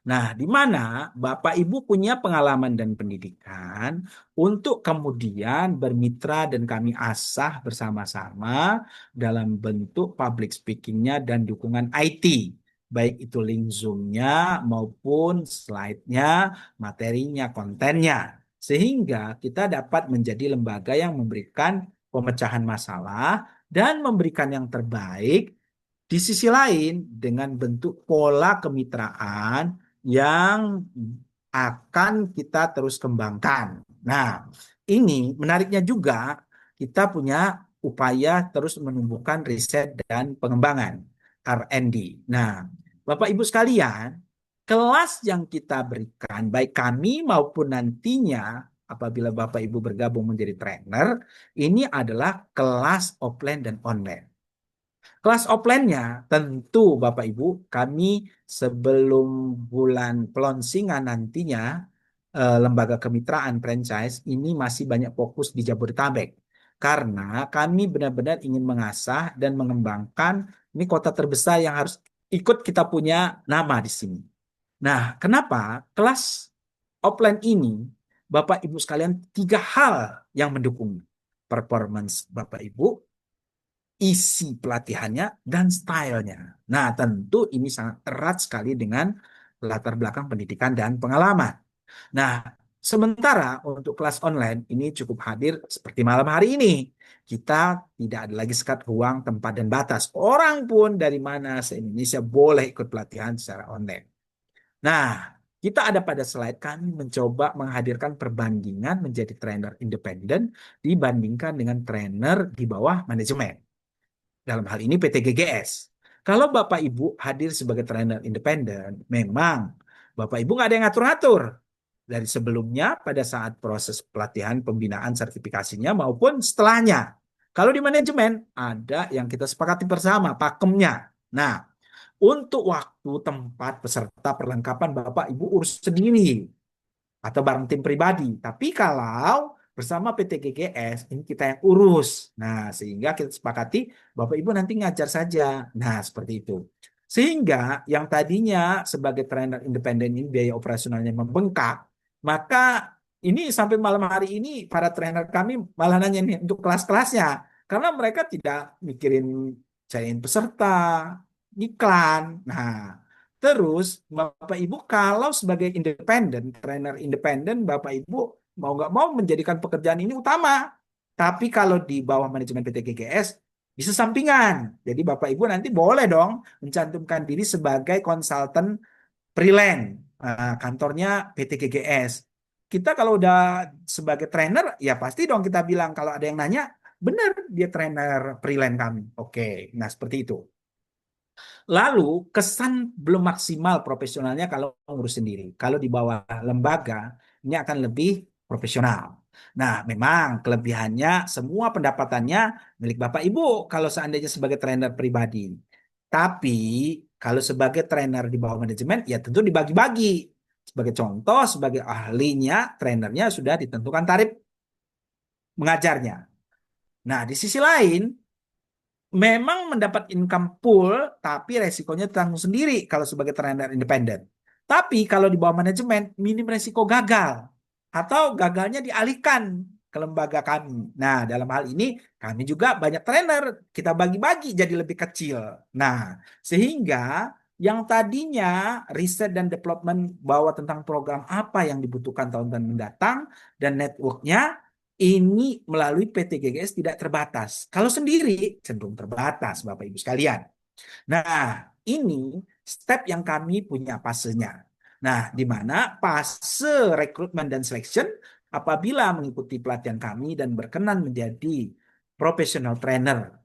Speaker 1: Nah, di mana Bapak Ibu punya pengalaman dan pendidikan untuk kemudian bermitra dan kami asah bersama-sama dalam bentuk public speaking-nya dan dukungan IT. Baik itu link Zoom-nya maupun slide-nya, materinya, kontennya. Sehingga kita dapat menjadi lembaga yang memberikan pemecahan masalah dan memberikan yang terbaik di sisi lain, dengan bentuk pola kemitraan yang akan kita terus kembangkan. Nah, ini menariknya juga kita punya upaya terus menumbuhkan riset dan pengembangan R&D. Nah, Bapak Ibu sekalian, kelas yang kita berikan, baik kami maupun nantinya apabila Bapak Ibu bergabung menjadi trainer, ini adalah kelas offline dan online. Kelas offline-nya tentu Bapak Ibu, kami sebelum bulan pelonsingan nantinya lembaga kemitraan franchise ini masih banyak fokus di Jabodetabek. Karena kami benar-benar ingin mengasah dan mengembangkan ini kota terbesar yang harus ikut kita punya nama di sini. Nah, kenapa kelas offline ini Bapak Ibu sekalian tiga hal yang mendukung performance Bapak Ibu, isi pelatihannya, dan stylenya. Nah, tentu ini sangat erat sekali dengan latar belakang pendidikan dan pengalaman. Nah, sementara untuk kelas online ini cukup hadir seperti malam hari ini. Kita tidak ada lagi sekat ruang, tempat, dan batas. Orang pun dari mana se-Indonesia boleh ikut pelatihan secara online. Nah, kita ada pada slide kami mencoba menghadirkan perbandingan menjadi trainer independen dibandingkan dengan trainer di bawah manajemen. Dalam hal ini PT GGS. Kalau Bapak Ibu hadir sebagai trainer independen, memang Bapak Ibu nggak ada yang ngatur-ngatur. Dari sebelumnya pada saat proses pelatihan, pembinaan, sertifikasinya maupun setelahnya. Kalau di manajemen, ada yang kita sepakati bersama, pakemnya. Nah, untuk waktu, tempat, peserta, perlengkapan Bapak Ibu urus sendiri atau bareng tim pribadi. Tapi kalau bersama PT GGS ini kita yang urus. Nah, sehingga kita sepakati Bapak Ibu nanti ngajar saja. Nah, seperti itu. Sehingga yang tadinya sebagai trainer independen ini biaya operasionalnya membengkak, maka ini sampai malam hari ini para trainer kami malah nanya nih untuk kelas-kelasnya. Karena mereka tidak mikirin cariin peserta, iklan. Nah, terus Bapak Ibu kalau sebagai independen, trainer independen, Bapak Ibu mau nggak mau menjadikan pekerjaan ini utama. Tapi kalau di bawah manajemen PT GGS bisa sampingan. Jadi Bapak Ibu nanti boleh dong mencantumkan diri sebagai konsultan freelance. Kantornya PT GGS. Kita kalau udah sebagai trainer, ya pasti dong kita bilang kalau ada yang nanya, benar dia trainer freelance kami. Oke, nah seperti itu. Lalu kesan belum maksimal profesionalnya kalau ngurus sendiri. Kalau di bawah lembaga ini akan lebih profesional. Nah, memang kelebihannya semua pendapatannya milik Bapak Ibu kalau seandainya sebagai trainer pribadi. Tapi kalau sebagai trainer di bawah manajemen ya tentu dibagi-bagi. Sebagai contoh, sebagai ahlinya, trainernya sudah ditentukan tarif mengajarnya. Nah, di sisi lain memang mendapat income pool, tapi resikonya tanggung sendiri kalau sebagai trainer independen. Tapi kalau di bawah manajemen, minim resiko gagal. Atau gagalnya dialihkan ke lembaga kami. Nah, dalam hal ini kami juga banyak trainer, kita bagi-bagi jadi lebih kecil. Nah, sehingga yang tadinya riset dan development bahwa tentang program apa yang dibutuhkan tahun-tahun mendatang dan networknya ini melalui PT GGS tidak terbatas. Kalau sendiri cenderung terbatas, Bapak Ibu sekalian. Nah, ini step yang kami punya fasenya. Nah, di mana fase rekrutmen dan selection apabila mengikuti pelatihan kami dan berkenan menjadi professional trainer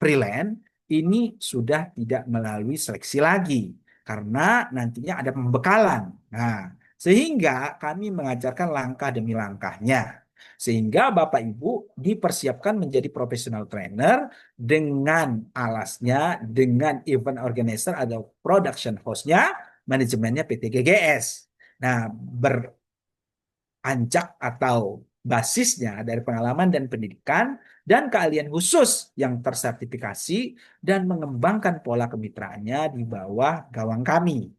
Speaker 1: freelance, ini sudah tidak melalui seleksi lagi karena nantinya ada pembekalan. Nah, sehingga kami mengajarkan langkah demi langkahnya. Sehingga Bapak Ibu dipersiapkan menjadi professional trainer dengan alasnya, dengan event organizer atau production hostnya, manajemennya PT GGS. Nah, beranjak atau basisnya dari pengalaman dan pendidikan dan keahlian khusus yang tersertifikasi dan mengembangkan pola kemitraannya di bawah gawang kami.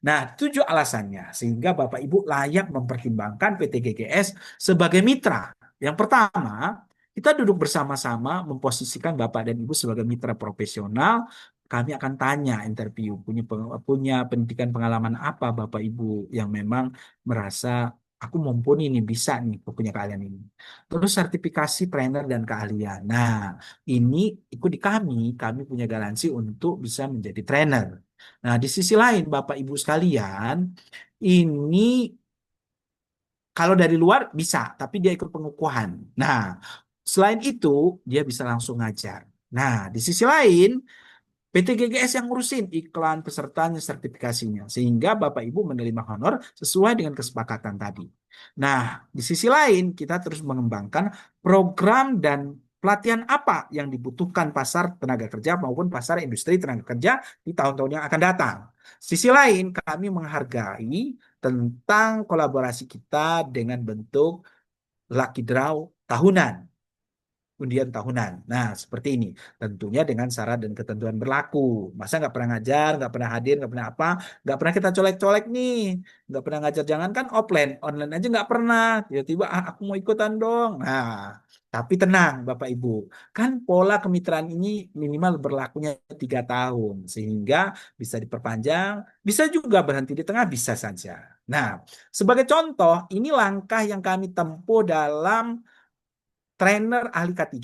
Speaker 1: Nah, 7 alasannya sehingga Bapak Ibu layak mempertimbangkan PT GGS sebagai mitra. Yang pertama, kita duduk bersama-sama memposisikan Bapak dan Ibu sebagai mitra profesional. Kami akan tanya interview punya pendidikan pengalaman apa Bapak Ibu yang memang merasa aku mumpuni nih bisa nih punya keahlian ini. Terus sertifikasi trainer dan keahlian. Nah, ini ikut di kami punya garansi untuk bisa menjadi trainer. Nah, di sisi lain, Bapak Ibu sekalian, ini kalau dari luar bisa, tapi dia ikut pengukuhan. Nah, selain itu, dia bisa langsung ngajar. Nah, di sisi lain, PT GGS yang ngurusin iklan, pesertanya, sertifikasinya. Sehingga Bapak Ibu menerima honor sesuai dengan kesepakatan tadi. Nah, di sisi lain kita terus mengembangkan program dan pelatihan apa yang dibutuhkan pasar tenaga kerja maupun pasar industri tenaga kerja di tahun-tahun yang akan datang. Sisi lain, kami menghargai tentang kolaborasi kita dengan bentuk lucky draw tahunan, undian tahunan. Nah, seperti ini. Tentunya dengan syarat dan ketentuan berlaku. Masa nggak pernah ngajar, nggak pernah hadir, nggak pernah apa, nggak pernah kita colek-colek nih. Nggak pernah ngajar, jangan kan offline. Online aja nggak pernah. Tiba-tiba, aku mau ikutan dong. Nah, tapi tenang Bapak Ibu. Kan pola kemitraan ini minimal berlakunya 3 tahun. Sehingga bisa diperpanjang, bisa juga berhenti di tengah, bisa saja. Nah, sebagai contoh, ini langkah yang kami tempuh dalam trainer ahli K3.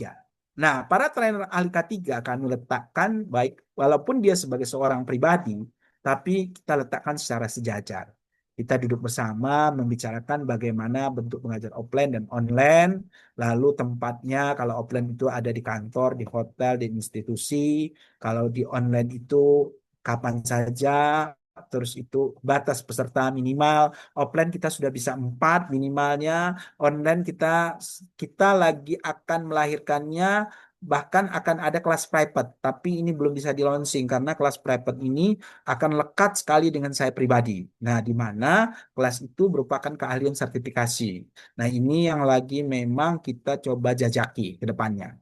Speaker 1: Nah, para trainer ahli K3 kami letakkan baik walaupun dia sebagai seorang pribadi, tapi kita letakkan secara sejajar. Kita duduk bersama membicarakan bagaimana bentuk mengajar offline dan online, lalu tempatnya kalau offline itu ada di kantor, di hotel, di institusi, kalau di online itu kapan saja, terus itu batas peserta minimal, offline kita sudah bisa 4 minimalnya, online kita kita lagi akan melahirkannya, bahkan akan ada kelas private, tapi ini belum bisa di launching karena kelas private ini akan lekat sekali dengan saya pribadi. Nah, di mana kelas itu merupakan keahlian sertifikasi. Nah, ini yang lagi memang kita coba jajaki ke depannya.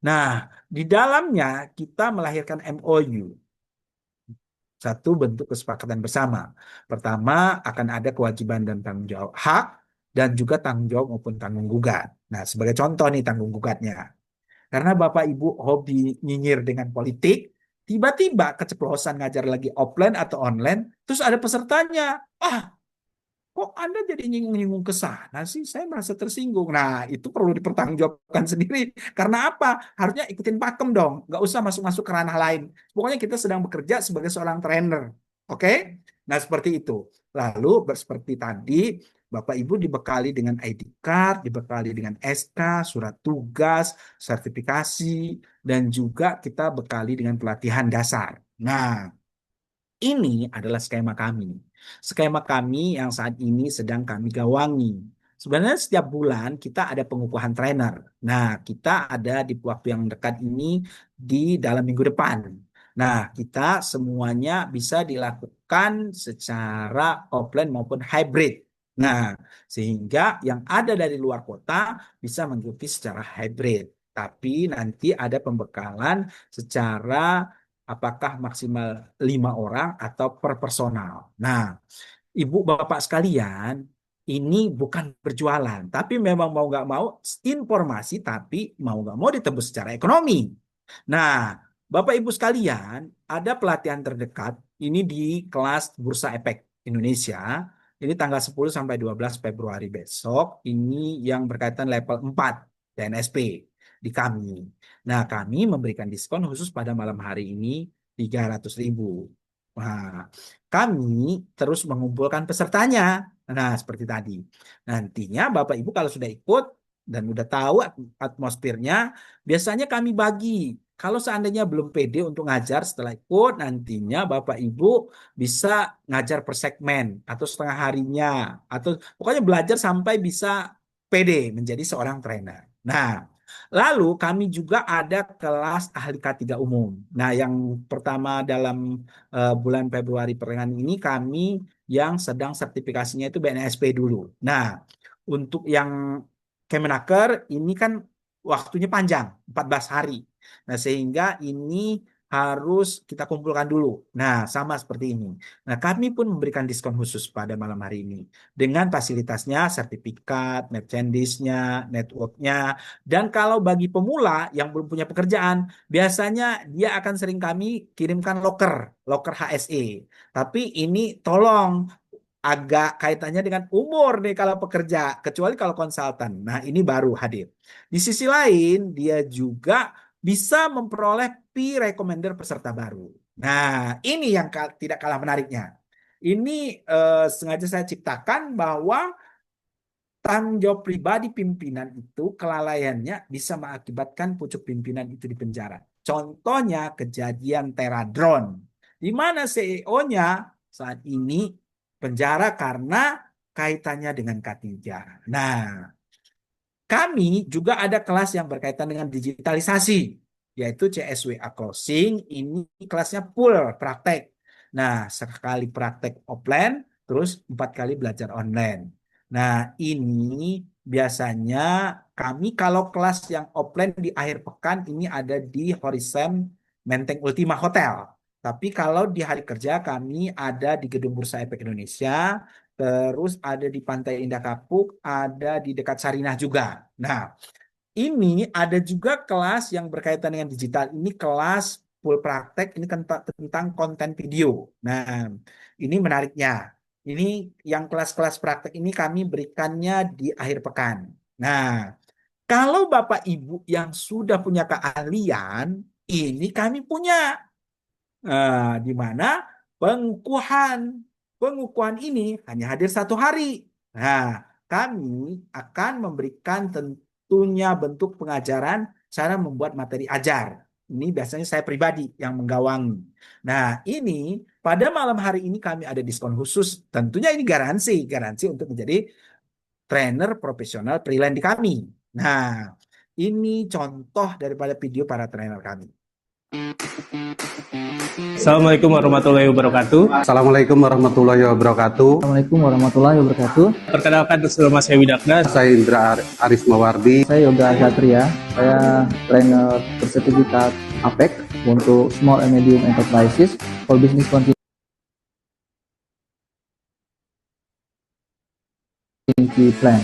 Speaker 1: Nah, di dalamnya kita melahirkan MOU, satu bentuk kesepakatan bersama. Pertama, akan ada kewajiban dan tanggung jawab hak dan juga tanggung jawab maupun tanggung gugat. Nah, sebagai contoh nih tanggung gugatnya. Karena Bapak Ibu hobi nyinyir dengan politik, tiba-tiba keceplosan ngajar lagi offline atau online, terus ada pesertanya. Ah, kok Anda jadi nyinggung-nyinggung ke sana sih? Saya merasa tersinggung. Nah, itu perlu dipertanggungjawabkan sendiri. Karena apa? Harusnya ikutin pakem dong. Nggak usah masuk-masuk ke ranah lain. Pokoknya kita sedang bekerja sebagai seorang trainer. Oke? Nah, seperti itu. Lalu, seperti tadi, Bapak Ibu dibekali dengan ID card, dibekali dengan SK, surat tugas, sertifikasi, dan juga kita bekali dengan pelatihan dasar. Nah, ini adalah skema kami. Skema kami yang saat ini sedang kami gawangi. Sebenarnya setiap bulan kita ada pengukuhan trainer. Nah, kita ada di waktu yang dekat ini di dalam minggu depan. Nah, kita semuanya bisa dilakukan secara offline maupun hybrid. Nah, sehingga yang ada dari luar kota bisa mengikuti secara hybrid. Tapi nanti ada pembekalan secara apakah maksimal 5 orang atau per personal. Nah, Ibu Bapak sekalian, ini bukan berjualan, tapi memang mau nggak mau informasi, tapi mau nggak mau ditebus secara ekonomi. Nah, Bapak Ibu sekalian, ada pelatihan terdekat ini di kelas Bursa Efek Indonesia. Ini tanggal 10 sampai 12 Februari besok. Ini yang berkaitan level 4 DNSP di kami. Nah, kami memberikan diskon khusus pada malam hari ini 300.000. Nah, kami terus mengumpulkan pesertanya. Nah, seperti tadi. Nantinya Bapak Ibu kalau sudah ikut dan udah tahu atmosfernya, biasanya kami bagi. Kalau seandainya belum pede untuk ngajar setelah ikut, nantinya Bapak Ibu bisa ngajar per segmen atau setengah harinya, atau pokoknya belajar sampai bisa pede menjadi seorang trainer. Nah, lalu kami juga ada kelas ahli K3 umum. Nah, yang pertama dalam bulan Februari pertengahan ini kami yang sedang sertifikasinya itu BNSP dulu. Nah, untuk yang Kemenaker ini kan waktunya panjang, 14 hari. Nah, sehingga ini harus kita kumpulkan dulu. Nah, sama seperti ini. Nah, kami pun memberikan diskon khusus pada malam hari ini dengan fasilitasnya, sertifikat, merchandise-nya, network-nya, dan kalau bagi pemula yang belum punya pekerjaan, biasanya dia akan sering kami kirimkan loker HSE. Tapi ini tolong agak kaitannya dengan umur nih kalau pekerja, kecuali kalau konsultan. Nah, ini baru hadir. Di sisi lain, dia juga bisa memperoleh peer recommender peserta baru. Nah, ini yang tidak kalah menariknya. Ini sengaja saya ciptakan bahwa tanggung jawab pribadi pimpinan itu kelalaiannya bisa mengakibatkan pucuk pimpinan itu di penjara. Contohnya kejadian Teradron, di mana CEO-nya saat ini penjara karena kaitannya dengan K3. Nah, kami juga ada kelas yang berkaitan dengan digitalisasi, yaitu CSWA Closing. Ini kelasnya full praktek. Nah, sekali praktek offline, terus 4 kali belajar online. Nah, ini biasanya kami kalau kelas yang offline di akhir pekan ini ada di Horizon Menteng Ultima Hotel. Tapi kalau di hari kerja kami ada di Gedung Bursa Efek Indonesia, terus ada di Pantai Indah Kapuk, ada di dekat Sarinah juga. Nah, ini ada juga kelas yang berkaitan dengan digital. Ini kelas full praktek, ini tentang konten video. Nah, ini menariknya. Ini yang kelas-kelas praktek ini kami berikannya di akhir pekan. Nah, kalau Bapak Ibu yang sudah punya keahlian, ini kami punya. Di mana pengukuhan. Pengukuhan ini hanya hadir 1 hari. Nah, kami akan memberikan tentunya bentuk pengajaran cara membuat materi ajar. Ini biasanya saya pribadi yang menggawangi. Nah, ini pada malam hari ini kami ada diskon khusus. Tentunya ini garansi, garansi untuk menjadi trainer profesional freelance di kami. Nah, ini contoh daripada video para trainer kami.
Speaker 4: Assalamualaikum warahmatullahi wabarakatuh.
Speaker 5: Assalamualaikum warahmatullahi wabarakatuh.
Speaker 6: Assalamualaikum warahmatullahi wabarakatuh.
Speaker 4: Perkenalkan, nama saya Widakna.
Speaker 5: Saya Indra Arismawardi.
Speaker 6: Saya Yoga Satria. Saya trainer bersertifikat APEC untuk Small and Medium Enterprises for Business Continuity Plan.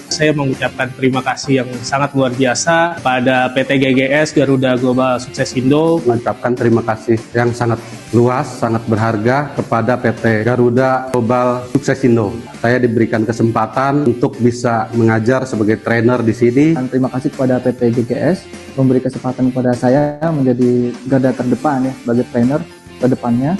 Speaker 4: Saya mengucapkan terima kasih yang sangat luar biasa pada PT GGS Garuda Global Sukses Indo.
Speaker 5: Mengucapkan terima kasih yang sangat luas, sangat berharga kepada PT Garuda Global Sukses Indo. Saya diberikan kesempatan untuk bisa mengajar sebagai trainer di sini.
Speaker 6: Dan terima kasih kepada PT GGS memberi kesempatan kepada saya menjadi garda terdepan ya sebagai trainer ke depannya.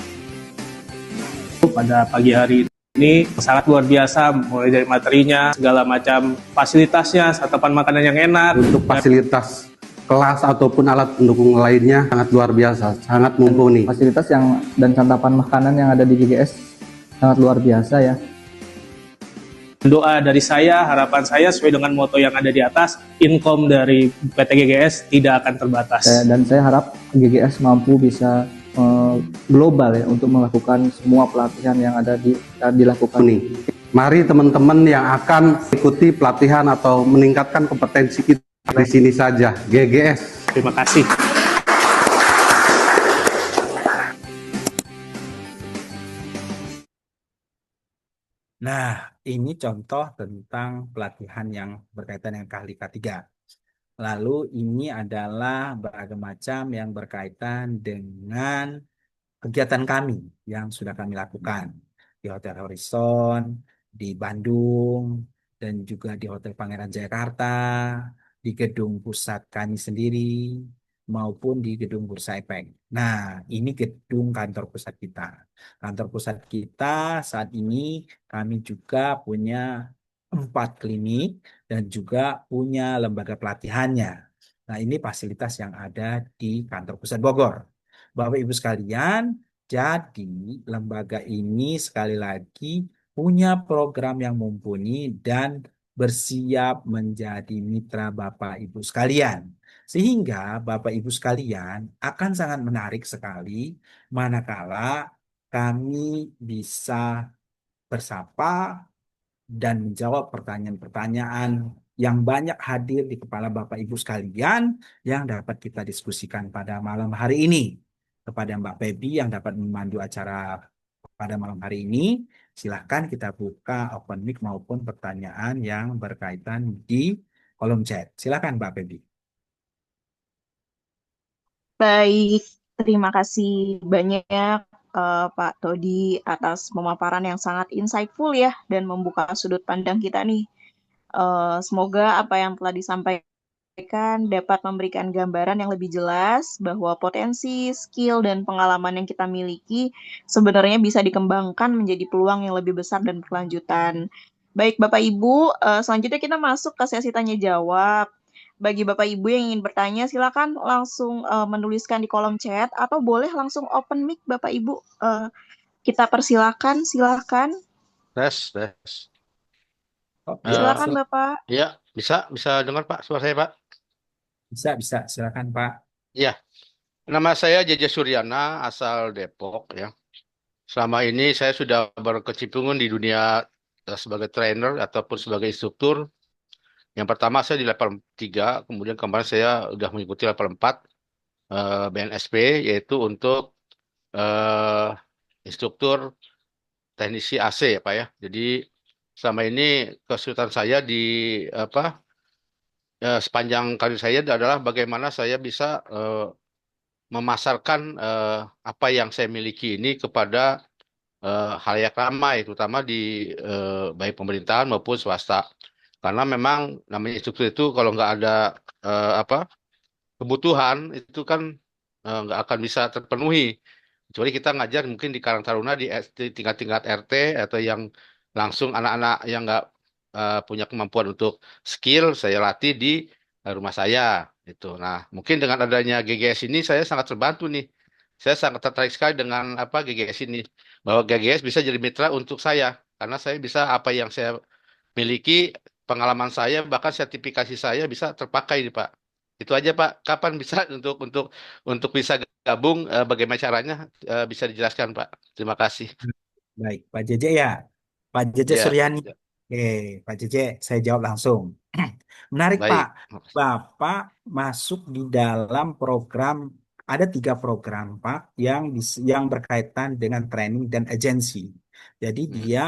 Speaker 4: Pada pagi hari ini sangat luar biasa, mulai dari materinya, segala macam fasilitasnya, santapan makanan yang enak.
Speaker 5: Untuk fasilitas kelas ataupun alat pendukung lainnya sangat luar biasa, sangat mumpuni.
Speaker 6: Fasilitas dan santapan makanan yang ada di GGS sangat luar biasa ya.
Speaker 4: Doa dari saya, harapan saya sesuai dengan moto yang ada di atas, income dari PT GGS tidak akan terbatas.
Speaker 6: Dan saya harap GGS mampu bisa global ya untuk melakukan semua pelatihan yang ada dilakukan.
Speaker 5: Mari teman-teman yang akan ikuti pelatihan atau meningkatkan kompetensi kita di sini saja, GGS.
Speaker 4: Terima kasih.
Speaker 1: Nah, ini contoh tentang pelatihan yang berkaitan dengan keahli K3. Lalu ini adalah beragam macam yang berkaitan dengan kegiatan kami yang sudah kami lakukan di Hotel Horizon, di Bandung, dan juga di Hotel Pangeran Jakarta, di gedung pusat kami sendiri, maupun di gedung Bursa Efek. Nah, ini gedung kantor pusat kita. Kantor pusat kita saat ini kami juga punya 4 klinik dan juga punya lembaga pelatihannya. Nah, ini fasilitas yang ada di kantor pusat Bogor. Bapak Ibu sekalian, jadi lembaga ini sekali lagi punya program yang mumpuni dan bersiap menjadi mitra Bapak Ibu sekalian. Sehingga Bapak Ibu sekalian akan sangat menarik sekali manakala kami bisa bersapa dan menjawab pertanyaan-pertanyaan yang banyak hadir di kepala Bapak Ibu sekalian yang dapat kita diskusikan pada malam hari ini. Kepada Mbak Feby yang dapat memandu acara pada malam hari ini, silahkan kita buka open mic maupun pertanyaan yang berkaitan di kolom chat. Silahkan Mbak Feby.
Speaker 3: Baik, terima kasih banyak Pak Todi atas pemaparan yang sangat insightful ya dan membuka sudut pandang kita nih. Semoga apa yang telah disampaikan dapat memberikan gambaran yang lebih jelas bahwa potensi, skill, dan pengalaman yang kita miliki sebenarnya bisa dikembangkan menjadi peluang yang lebih besar dan berkelanjutan. Baik, Bapak Ibu, selanjutnya kita masuk ke sesi tanya jawab. Bagi Bapak Ibu yang ingin bertanya, silakan langsung menuliskan di kolom chat atau boleh langsung open mic Bapak Ibu. Kita persilakan, silakan.
Speaker 7: Tes, tes.
Speaker 1: Oh, ya,
Speaker 3: Silakan Bapak.
Speaker 7: Ya, bisa dengar Pak suara saya Pak?
Speaker 1: bisa, silakan Pak.
Speaker 7: Iya, nama saya Jeje Suryana, asal Depok ya. Selama ini saya sudah berkecimpung di dunia sebagai trainer ataupun sebagai instruktur. Yang pertama saya di level 3, kemudian kemarin saya sudah mengikuti level 4 BNSP, yaitu untuk eh, instruktur teknisi AC ya Pak ya. Jadi selama ini kesulitan saya di apa sepanjang karir saya adalah bagaimana saya bisa memasarkan apa yang saya miliki ini kepada halayak ramai, terutama di baik pemerintahan maupun swasta. Karena memang namanya instruktur itu kalau nggak ada apa kebutuhan itu kan nggak akan bisa terpenuhi. Kecuali kita ngajar mungkin di Karang Taruna di tingkat-tingkat RT atau yang langsung anak-anak yang nggak punya kemampuan untuk skill saya latih di rumah saya itu. Nah, mungkin dengan adanya GGS ini saya sangat terbantu nih. Saya sangat tertarik sekali dengan apa GGS ini, bahwa GGS bisa jadi mitra untuk saya karena saya bisa apa yang saya miliki, pengalaman saya bahkan sertifikasi saya bisa terpakai nih Pak. Itu aja Pak. Kapan bisa untuk bisa gabung, bagaimana caranya, bisa dijelaskan Pak. Terima kasih.
Speaker 1: Baik, Pak Jeje ya. Pak Jeje
Speaker 7: Ya,
Speaker 1: Suryani. Oke, Pak Jeje, saya jawab langsung. Menarik, Pak.
Speaker 7: baik.
Speaker 1: Bapak masuk di dalam program, ada 3 program, Pak, yang berkaitan dengan training dan agensi. Jadi
Speaker 7: Hmm.
Speaker 1: dia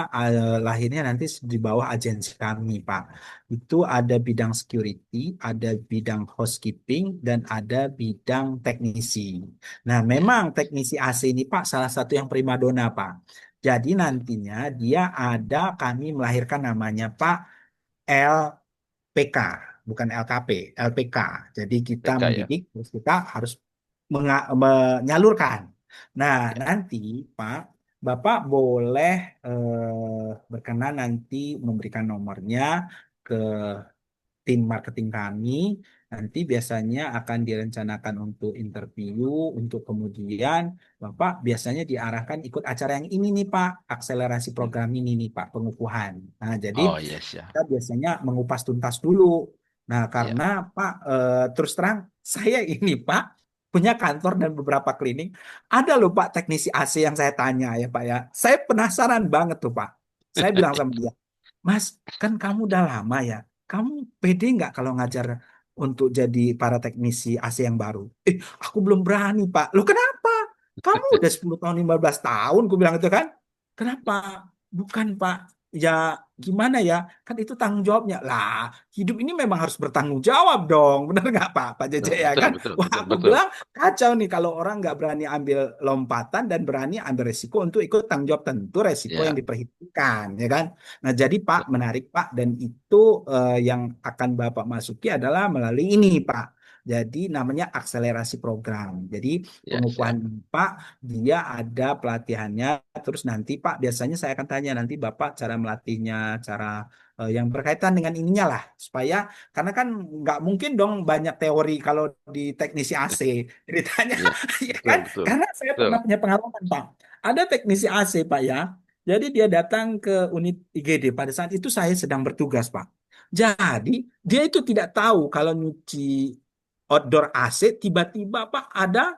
Speaker 1: lahirnya nanti di bawah agensi kami, Pak. Itu ada bidang security, ada bidang housekeeping, dan ada bidang teknisi. Nah,
Speaker 7: Ya.
Speaker 1: memang teknisi AC ini, Pak, salah satu yang primadona, Pak. Jadi nantinya dia ada kami melahirkan namanya Pak LPK, bukan LKP, LPK. Jadi kita
Speaker 7: PK ya.
Speaker 1: mendidik, terus kita harus menyalurkan. Nah,
Speaker 7: Ya.
Speaker 1: nanti Pak, Bapak boleh berkenan nanti memberikan nomornya ke tim marketing kami. Nanti biasanya akan direncanakan untuk interview, untuk kemudian Bapak biasanya diarahkan ikut acara yang ini nih Pak, akselerasi
Speaker 7: Hmm.
Speaker 1: program ini nih Pak, pengukuhan. Nah, jadi
Speaker 7: Oh yes ya.
Speaker 1: kita biasanya mengupas tuntas dulu. Nah,
Speaker 7: Ya.
Speaker 1: karena Pak, terus terang saya ini Pak punya kantor dan beberapa klinik. Ada loh Pak teknisi AC yang saya tanya ya Pak ya. Saya penasaran banget tuh Pak. Saya bilang sama dia, Mas, kan kamu udah lama ya. Kamu pede nggak kalau ngajar untuk jadi para teknisi AC yang baru? Aku belum berani, Pak. Loh, kenapa? Kamu udah 10 tahun, 15 tahun, aku bilang itu kan. Kenapa? Bukan, Pak. Ya, gimana ya? Kan itu tanggung jawabnya. Lah, hidup ini memang harus bertanggung jawab dong. Bener nggak, Pak? Pak Jeje ya
Speaker 7: Betul
Speaker 1: kan?
Speaker 7: betul
Speaker 1: Wah,
Speaker 7: betul
Speaker 1: aku
Speaker 7: betul.
Speaker 1: bilang kacau nih kalau orang nggak berani ambil lompatan dan berani ambil resiko untuk ikut tanggung jawab, tentu resiko yang
Speaker 7: Ya.
Speaker 1: diperhitungkan, ya kan? Nah, jadi Pak, menarik Pak, dan itu yang akan Bapak masuki adalah melalui ini Pak. Jadi namanya akselerasi program. Jadi
Speaker 7: Ya
Speaker 1: pengukuhan
Speaker 7: siap.
Speaker 1: Pak, dia ada pelatihannya. Terus nanti Pak, biasanya saya akan tanya nanti Bapak cara melatihnya, cara yang berkaitan dengan ininya lah, supaya karena kan nggak mungkin dong banyak teori kalau di teknisi AC ceritanya,
Speaker 7: Ya.
Speaker 1: ya
Speaker 7: Betul
Speaker 1: kan?
Speaker 7: betul.
Speaker 1: Karena saya
Speaker 7: Betul.
Speaker 1: pernah punya pengalaman Pak. Ada teknisi AC Pak ya. Jadi dia datang ke unit IGD pada saat itu saya sedang bertugas Pak. Jadi dia itu tidak tahu kalau nyuci outdoor AC tiba-tiba Pak ada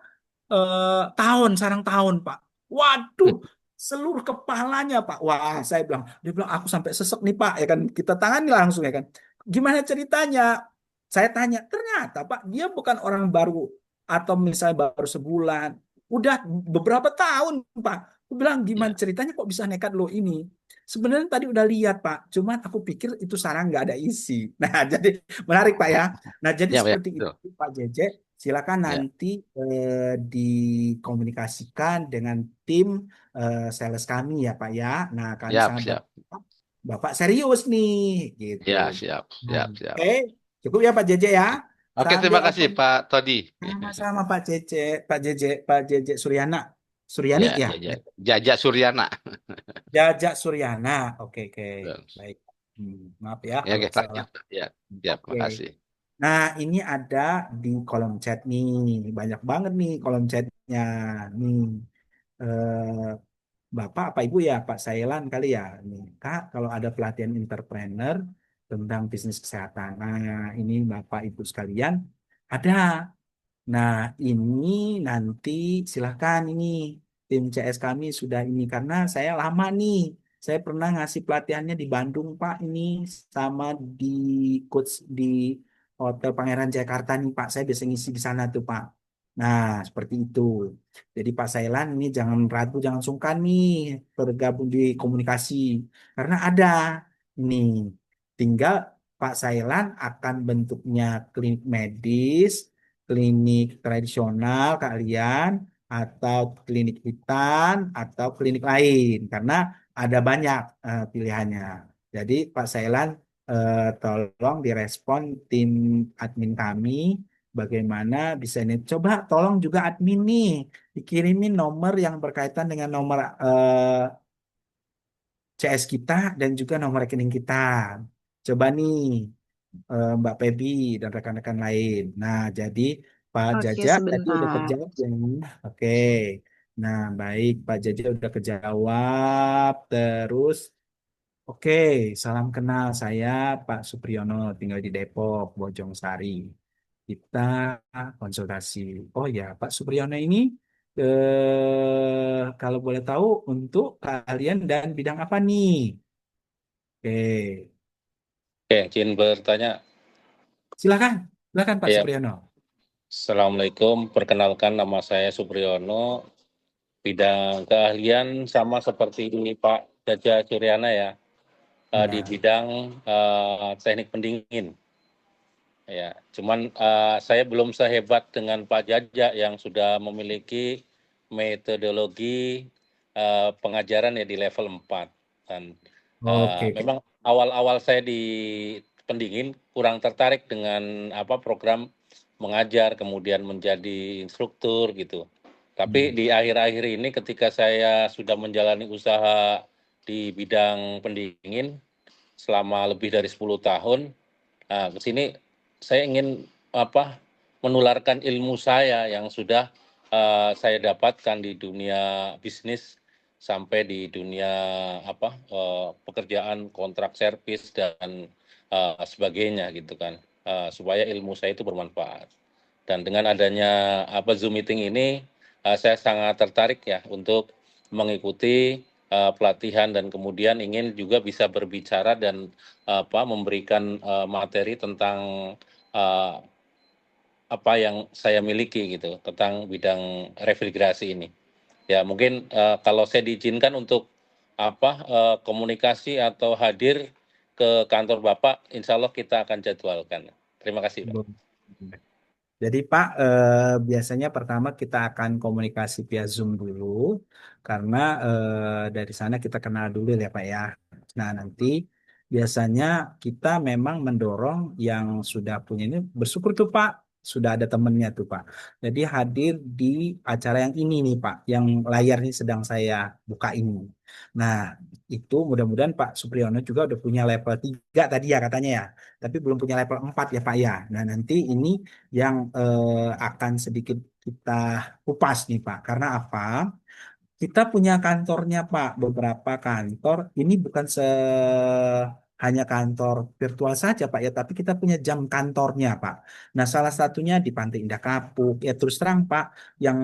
Speaker 1: tahun sarang tahun Pak. Waduh, seluruh kepalanya Pak. Wah, saya bilang, dia bilang aku sampai sesek nih Pak, ya kan kita tangani langsung ya kan. gimana ceritanya? Saya tanya, ternyata Pak, dia bukan orang baru atau misalnya baru sebulan. Udah beberapa tahun, Pak. Aku bilang, gimana
Speaker 7: Ya,
Speaker 1: ceritanya kok bisa nekat lo ini? Sebenarnya tadi udah lihat, Pak. Cuman aku pikir itu sarang nggak ada isi. Nah, jadi menarik, Pak ya. Nah, jadi
Speaker 7: ya, ya,
Speaker 1: seperti
Speaker 7: betul.
Speaker 1: itu, Pak Jeje. Silakan
Speaker 7: Ya,
Speaker 1: nanti dikomunikasikan dengan tim sales kami ya, Pak ya. Nah, kami
Speaker 7: siap,
Speaker 1: sangat
Speaker 7: siap.
Speaker 1: berharap Bapak serius nih, gitu.
Speaker 7: Ya, siap,
Speaker 1: Nah,
Speaker 7: siap, siap.
Speaker 1: oke, cukup ya Pak Jeje ya.
Speaker 7: Oke,
Speaker 1: Sambil
Speaker 7: terima kasih
Speaker 1: open
Speaker 7: Pak Todi.
Speaker 1: sama-sama Pak Jeje, Pak Jeje Suryana, Suryani
Speaker 7: Ya,
Speaker 1: ya,
Speaker 7: ya, ya. Jaja Suryana.
Speaker 1: Jaja Suryana. Oke, oke,
Speaker 7: Betul.
Speaker 1: baik. Maaf ya
Speaker 7: Ya,
Speaker 1: kalau
Speaker 7: oke,
Speaker 1: salah.
Speaker 7: lanjut. Ya, siap,
Speaker 1: Oke.
Speaker 7: makasih.
Speaker 1: Nah, ini ada di kolom chat nih, banyak banget nih kolom chatnya nih. Eh, Bapak apa Ibu ya, Pak Sailan kali ya. Nih, Kak, kalau ada pelatihan entrepreneur tentang bisnis kesehatan. Nah, ini Bapak Ibu sekalian ada. Nah, ini nanti silahkan ini tim CS kami sudah ini karena saya lama nih. Saya pernah ngasih pelatihannya di Bandung, Pak, ini sama di coach di Hotel Pangeran Jakarta nih, Pak. Saya biasa ngisi di sana tuh, Pak. Nah, seperti itu. Jadi Pak Sailan ini jangan ragu, jangan sungkan nih bergabung di komunikasi karena ada ini. Tinggal Pak Sailan akan bentuknya klinik medis, klinik tradisional kalian, atau klinik hitan, atau klinik lain karena ada banyak pilihannya. Jadi Pak Sailan tolong direspon tim admin kami bagaimana bisa ini. Coba tolong juga admin nih dikirimin nomor yang berkaitan dengan nomor CS kita dan juga nomor rekening kita. Coba nih Mbak Pebi dan rekan-rekan lain. Nah, jadi Pak
Speaker 3: Oke,
Speaker 1: Jaja tadi udah
Speaker 3: sebentar.
Speaker 1: terjawab ya. Oke. Nah, baik Pak Jaja udah kejawab. Terus, oke, salam kenal. Saya Pak Supriyono, tinggal di Depok, Bojong Sari. Kita konsultasi. Oh ya, Pak Supriyono ini kalau boleh tahu untuk kalian dan bidang apa nih? Oke,
Speaker 8: Oke, izin bertanya.
Speaker 1: silakan, silakan Pak
Speaker 8: Ya,
Speaker 1: Supriyono.
Speaker 8: Assalamualaikum. Perkenalkan nama saya Supriyono. Bidang keahlian sama seperti ini Pak Jaja Suryana ya, di
Speaker 1: Ya.
Speaker 8: bidang teknik pendingin. Ya, cuman saya belum sehebat dengan Pak Jaja yang sudah memiliki metodologi pengajaran ya di level 4. Dan
Speaker 1: Oke.
Speaker 8: memang awal-awal saya di pendingin kurang tertarik dengan program mengajar kemudian menjadi instruktur gitu. Tapi
Speaker 1: Hmm.
Speaker 8: di akhir-akhir ini ketika saya sudah menjalani usaha di bidang pendingin selama lebih dari 10 tahun, ke sini saya ingin menularkan ilmu saya yang sudah saya dapatkan di dunia bisnis sampai di dunia pekerjaan kontrak servis dan sebagainya gitu kan, supaya ilmu saya itu bermanfaat. Dan dengan adanya Zoom meeting ini, saya sangat tertarik ya untuk mengikuti pelatihan dan kemudian ingin juga bisa berbicara dan memberikan materi tentang uh, apa yang saya miliki gitu tentang bidang refrigerasi ini. Ya mungkin kalau saya diizinkan untuk komunikasi atau hadir ke kantor Bapak, insya Allah kita akan jadwalkan. Terima kasih Pak.
Speaker 1: Jadi Pak, biasanya pertama kita akan komunikasi via Zoom dulu, karena dari sana kita kenal dulu ya Pak ya. Nah nanti biasanya kita memang mendorong yang sudah punya ini, bersyukur tuh Pak, sudah ada temennya tuh Pak. Jadi hadir di acara yang ini nih Pak, yang layarnya sedang saya buka ini. Nah itu mudah-mudahan Pak Supriyono juga udah punya level 3 tadi ya katanya ya, tapi belum punya level 4 ya Pak ya. Nah nanti ini yang akan sedikit kita kupas nih Pak. Karena apa? Kita punya kantornya Pak, beberapa kantor. Ini bukan hanya kantor virtual saja Pak ya, tapi kita punya jam kantornya Pak. Nah, salah satunya di Pantai Indah Kapuk. Ya terus terang Pak, yang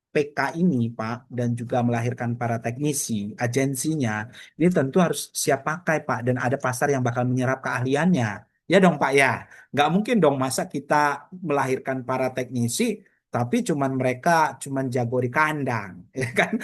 Speaker 1: PK ini, Pak, dan juga melahirkan para teknisi, agensinya, ini tentu harus siap pakai, Pak, dan ada pasar yang bakal menyerap keahliannya. Ya dong, Pak, ya. Nggak mungkin dong masa kita melahirkan para teknisi, tapi cuman mereka cuman jago di kandang, ya kan?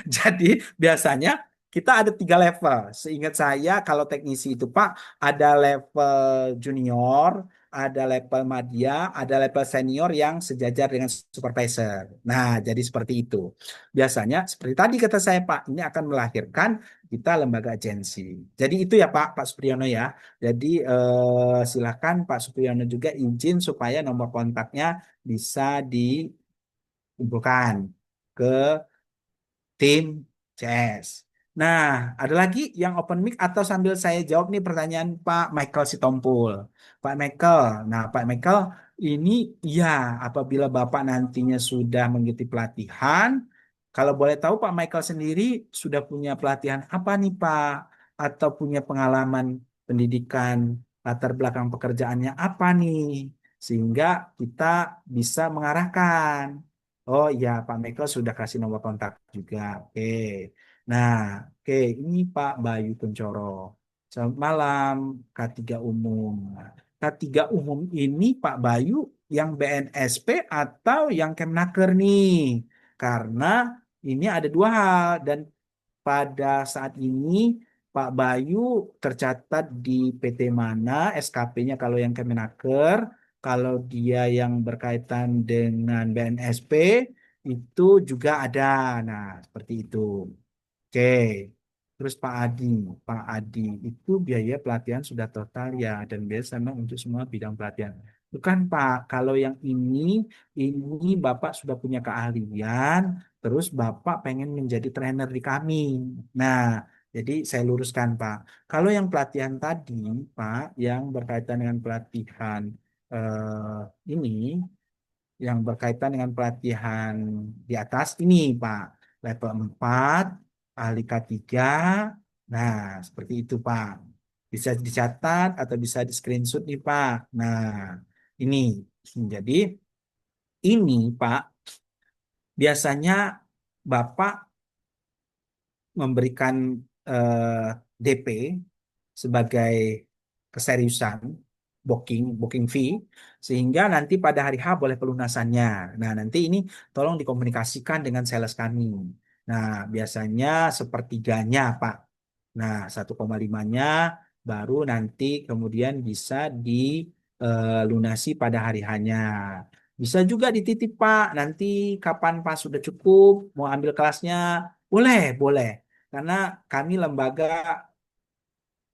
Speaker 1: Jadi biasanya kita ada 3 level. Seingat saya kalau teknisi itu Pak ada level junior, ada level media, ada level senior yang sejajar dengan supervisor. Nah, jadi seperti itu. Biasanya seperti tadi kata saya Pak, ini akan melahirkan kita lembaga agensi. Jadi itu ya Pak, Pak Supriyono ya. Jadi silakan Pak Supriyono juga izin supaya nomor kontaknya bisa dikumpulkan ke tim CS. Nah, ada lagi yang open mic atau sambil saya jawab nih pertanyaan Pak Michael Sitompul. Pak Michael, nah Pak Michael ini ya apabila Bapak nantinya sudah mengikuti pelatihan, kalau boleh tahu Pak Michael sendiri sudah punya pelatihan apa nih Pak? Atau punya pengalaman pendidikan latar belakang pekerjaannya apa nih? Sehingga kita bisa mengarahkan. Oh iya, Pak Michael sudah kasih nomor kontak juga. Oke. Nah, oke, ini Pak Bayu Kuncoro. Selamat malam, K3 Umum. Nah, K3 Umum ini Pak Bayu yang BNSP atau yang Kemnaker nih? Karena ini ada 2 hal dan pada saat ini Pak Bayu tercatat di PT mana, SKP-nya kalau yang Kemenaker, kalau dia yang berkaitan dengan BNSP itu juga ada. Nah, seperti itu. Oke. Terus Pak Adi itu biaya pelatihan sudah total ya dan biaya sama untuk semua bidang pelatihan. Bukan Pak, kalau yang ini Bapak sudah punya keahlian, terus Bapak pengen menjadi trainer di kami. Nah, jadi saya luruskan Pak. Kalau yang pelatihan tadi Pak, yang berkaitan dengan pelatihan ini yang berkaitan dengan pelatihan di atas ini, Pak. Level 4, ahli K3. Nah, seperti itu, Pak. Bisa dicatat atau bisa di screenshot nih, Pak. Nah, ini. Jadi, ini, Pak, biasanya Bapak memberikan DP sebagai keseriusan booking fee sehingga nanti pada hari H boleh pelunasannya. Nah, nanti ini tolong dikomunikasikan dengan sales kami. Nah, biasanya sepertiganya, Pak. Nah, 1,5-nya baru nanti kemudian bisa dilunasi pada hari H-nya. Bisa juga dititip, Pak. Nanti kapan Pak sudah cukup mau ambil kelasnya, boleh, boleh. Karena kami lembaga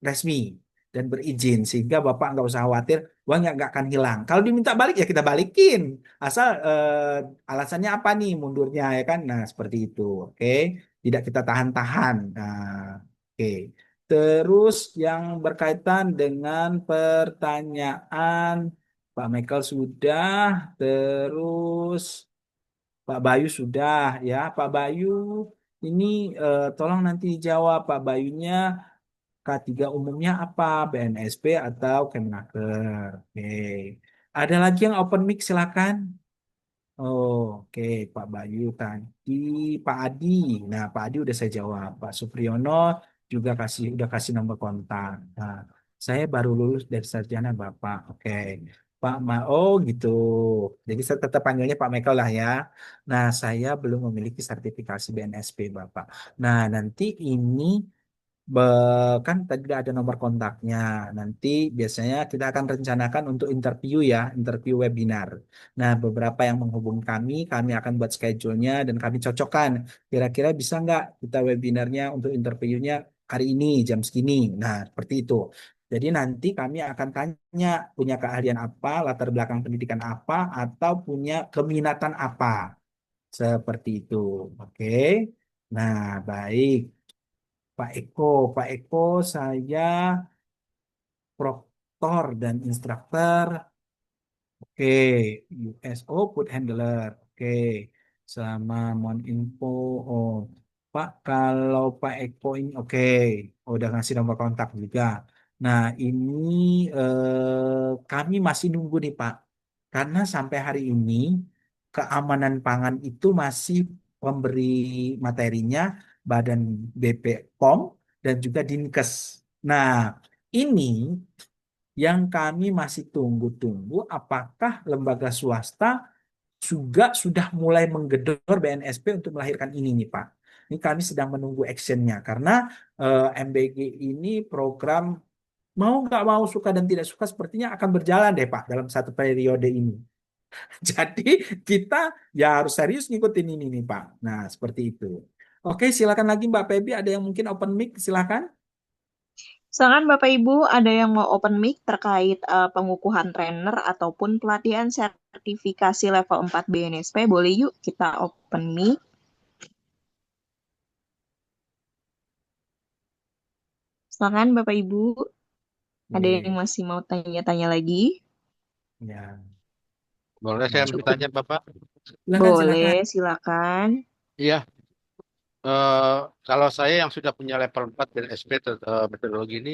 Speaker 1: resmi dan berizin sehingga Bapak nggak usah khawatir uangnya nggak akan hilang. Kalau diminta balik ya kita balikin. Asal alasannya apa nih mundurnya ya kan? Nah, seperti itu. Oke. Tidak kita tahan-tahan. Nah, oke. Terus yang berkaitan dengan pertanyaan Pak Michael sudah, terus Pak Bayu sudah ya. Pak Bayu ini tolong nanti dijawab Pak Bayunya K3 umumnya apa? BNSP atau Kemenaker? Oke. Ada lagi yang open mic silakan. Oh, oke, Pak Bayu tadi, Pak Adi. Nah, Pak Adi udah saya jawab. Pak Supriyono juga udah kasih nomor kontak. Nah, saya baru lulus dari sarjana Bapak. Oke. Oh gitu. Jadi saya tetap panggilnya Pak Michael lah ya. Nah, saya belum memiliki sertifikasi BNSP Bapak. Nah, nanti ini kan tadi udah ada nomor kontaknya. Nanti biasanya kita akan rencanakan untuk interview ya, interview webinar. Nah, beberapa yang menghubungi kami akan buat schedule-nya dan kami cocokkan. Kira-kira bisa nggak kita webinarnya untuk interviewnya hari ini, jam segini. Nah, seperti itu. Jadi nanti kami akan tanya punya keahlian apa, latar belakang pendidikan apa, atau punya keminatan apa. Seperti itu. Oke. Nah, baik. Pak Eko. Pak Eko, saya proktor dan instruktur. Oke, USO Food Handler. Oke, sama mohon info. Oh, Pak, kalau Pak Eko ini, oke, udah ngasih nomor kontak juga. Nah, ini kami masih nunggu nih Pak, karena sampai hari ini keamanan pangan itu masih pemberi materinya Badan BPOM dan juga Dinkes. Nah, ini yang kami masih tunggu-tunggu apakah lembaga swasta juga sudah mulai menggedor BNSP untuk melahirkan ini nih Pak. Ini kami sedang menunggu actionnya karena MBG ini program mau nggak mau suka dan tidak suka sepertinya akan berjalan deh Pak dalam satu periode ini. Jadi kita ya harus serius ngikutin ini nih Pak. Nah seperti itu. Oke silakan lagi Mbak Feby ada yang mungkin open mic silakan.
Speaker 3: Silakan Bapak Ibu, ada yang mau open mic terkait pengukuhan trainer ataupun pelatihan sertifikasi level 4 BNSP, boleh yuk kita open mic. Silakan Bapak Ibu, ada yang
Speaker 1: Iya,
Speaker 3: masih mau tanya-tanya lagi?
Speaker 1: ya.
Speaker 7: Boleh saya
Speaker 1: Nah,
Speaker 3: Cukup.
Speaker 7: bertanya, Bapak?
Speaker 1: silakan silakan.
Speaker 3: Boleh, silakan.
Speaker 7: Iya, eh, kalau saya yang sudah punya level 4 dan SP metodologi ini,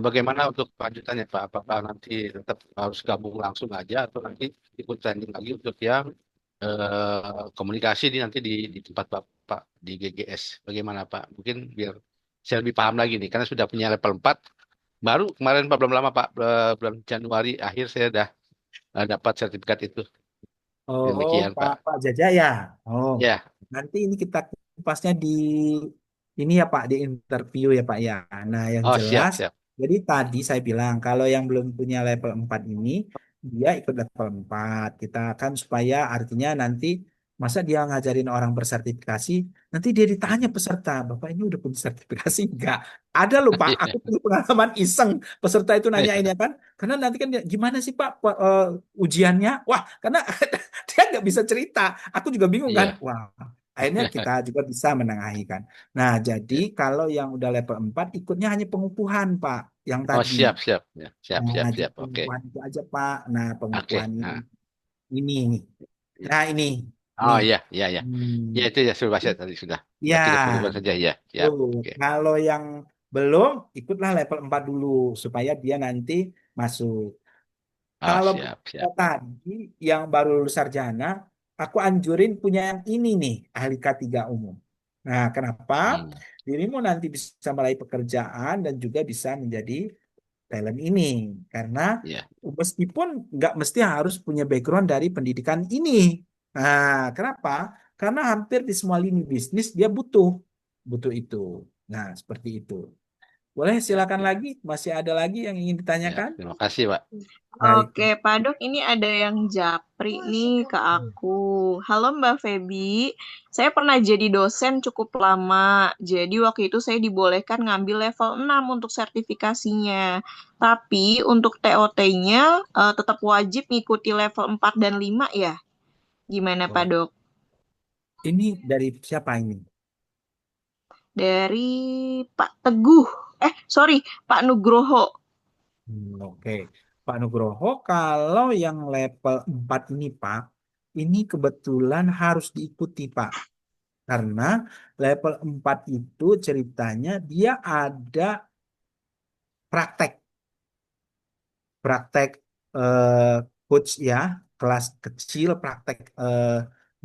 Speaker 7: bagaimana untuk kelanjutannya, Pak? Apakah nanti tetap harus gabung langsung aja atau nanti ikut training lagi untuk yang komunikasi nanti di tempat Bapak di GGS? Bagaimana, Pak? Mungkin biar saya lebih paham lagi nih, karena sudah punya level 4. Baru kemarin, Pak, belum lama, Pak. Bulan Januari akhir saya sudah dapat sertifikat itu.
Speaker 1: Oh,
Speaker 7: Demikian,
Speaker 1: Pak
Speaker 7: Pak.
Speaker 1: Pak Jaja ya. Oh,
Speaker 7: Ya,
Speaker 1: nanti ini kita kupasnya di ini ya Pak di interview ya Pak ya. Nah, yang
Speaker 7: oh siap,
Speaker 1: jelas
Speaker 7: siap.
Speaker 1: jadi tadi saya bilang kalau yang belum punya level 4 ini dia ikut level 4. Kita akan supaya artinya nanti masa dia ngajarin orang bersertifikasi, nanti dia ditanya peserta, "Bapak ini udah punya sertifikasi enggak?" Ada loh Pak, aku punya pengalaman iseng peserta itu nanyain ya kan. Karena nanti kan dia, gimana sih Pak ujiannya? Wah, karena dia nggak bisa cerita. Aku juga bingung kan.
Speaker 7: Iya.
Speaker 1: Wah, akhirnya kita juga bisa menengahi kan. Nah, jadi kalau yang udah level 4 ikutnya hanya pengukuhan, Pak, yang
Speaker 7: Oh
Speaker 1: tadi.
Speaker 7: siap, siap. Ya, siap,
Speaker 1: Nah,
Speaker 7: siap,
Speaker 1: jadi
Speaker 7: siap. Oke.
Speaker 1: pengukuhan itu aja, Pak. Nah,
Speaker 7: Oke.
Speaker 1: pengukuhan ini.
Speaker 7: Nah,
Speaker 1: Ini.
Speaker 7: ya.
Speaker 1: Nah, ini.
Speaker 7: Oh
Speaker 1: Nih.
Speaker 7: iya, iya, ya. Ya
Speaker 1: Hmm.
Speaker 7: itu ya sudah saya tadi sudah. Berarti ikut
Speaker 1: Ya,
Speaker 7: pengukuhan saja ya. Siap.
Speaker 1: tuh.
Speaker 7: Oke.
Speaker 1: Kalau yang belum, ikutlah level 4 dulu supaya dia nanti masuk.
Speaker 7: Oh
Speaker 1: Kalau
Speaker 7: siap,
Speaker 1: kita
Speaker 7: siap.
Speaker 1: tadi yang baru lulus sarjana, aku anjurin punya yang ini nih, ahli K3 umum. Nah, kenapa?
Speaker 7: Hmm.
Speaker 1: Dirimu nanti bisa meraih pekerjaan dan juga bisa menjadi talent ini. Karena
Speaker 7: Ya.
Speaker 1: meskipun nggak mesti harus punya background dari pendidikan ini. Nah, kenapa? Karena hampir di semua lini bisnis dia butuh itu. Nah, seperti itu. Boleh
Speaker 7: Ya,
Speaker 1: silakan
Speaker 7: ya.
Speaker 1: lagi. Masih ada lagi yang ingin
Speaker 7: Ya,
Speaker 1: ditanyakan?
Speaker 7: terima kasih, Pak.
Speaker 1: Baik.
Speaker 3: Oke, Pak Dok, ini ada yang japri nih ke aku. Halo Mbak Feby, saya pernah jadi dosen cukup lama. Jadi waktu itu saya dibolehkan ngambil level 6 untuk sertifikasinya. Tapi untuk TOT-nya tetap wajib ngikuti level 4 dan 5 ya. Gimana Pak
Speaker 1: Wah,
Speaker 3: Dok?
Speaker 1: ini dari siapa ini?
Speaker 3: Dari Pak Teguh. Sorry, Pak Nugroho.
Speaker 1: Oke. Pak Nugroho, kalau yang level 4 ini, Pak, ini kebetulan harus diikuti, Pak. Karena level 4 itu ceritanya dia ada praktek, praktek eh, coach ya, kelas kecil, praktek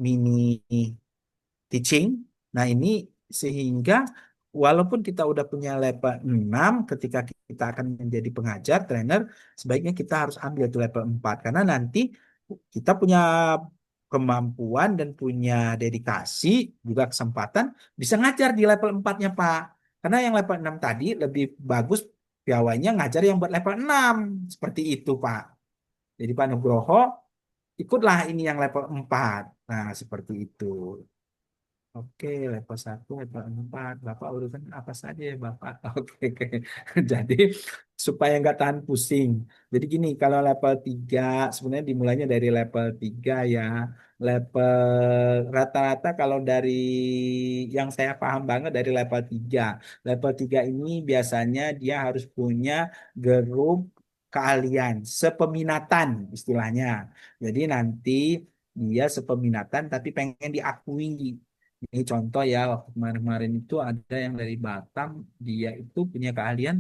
Speaker 1: mini teaching. Nah, ini sehingga walaupun kita udah punya level 6, ketika kita akan menjadi pengajar, trainer, sebaiknya kita harus ambil itu level 4 karena nanti kita punya kemampuan dan punya dedikasi juga kesempatan bisa ngajar di level 4-nya, Pak. Karena yang level 6 tadi lebih bagus piawainya ngajar yang buat level 6. Seperti itu, Pak. Jadi Pak Nugroho ikutlah ini yang level 4. Nah, seperti itu. Oke, level 1, level 4. Bapak urusan apa saja ya, Bapak? Oke, oke. Jadi, supaya nggak tahan pusing. Jadi gini, kalau level 3, sebenarnya dimulainya dari level 3 ya. Level rata-rata kalau dari yang saya paham banget dari level 3. Level 3 ini biasanya dia harus punya grup keahlian, sepeminatan istilahnya. Jadi nanti dia sepeminatan tapi pengen diakui. Ini contoh ya, waktu kemarin-kemarin itu ada yang dari Batam, dia itu punya keahlian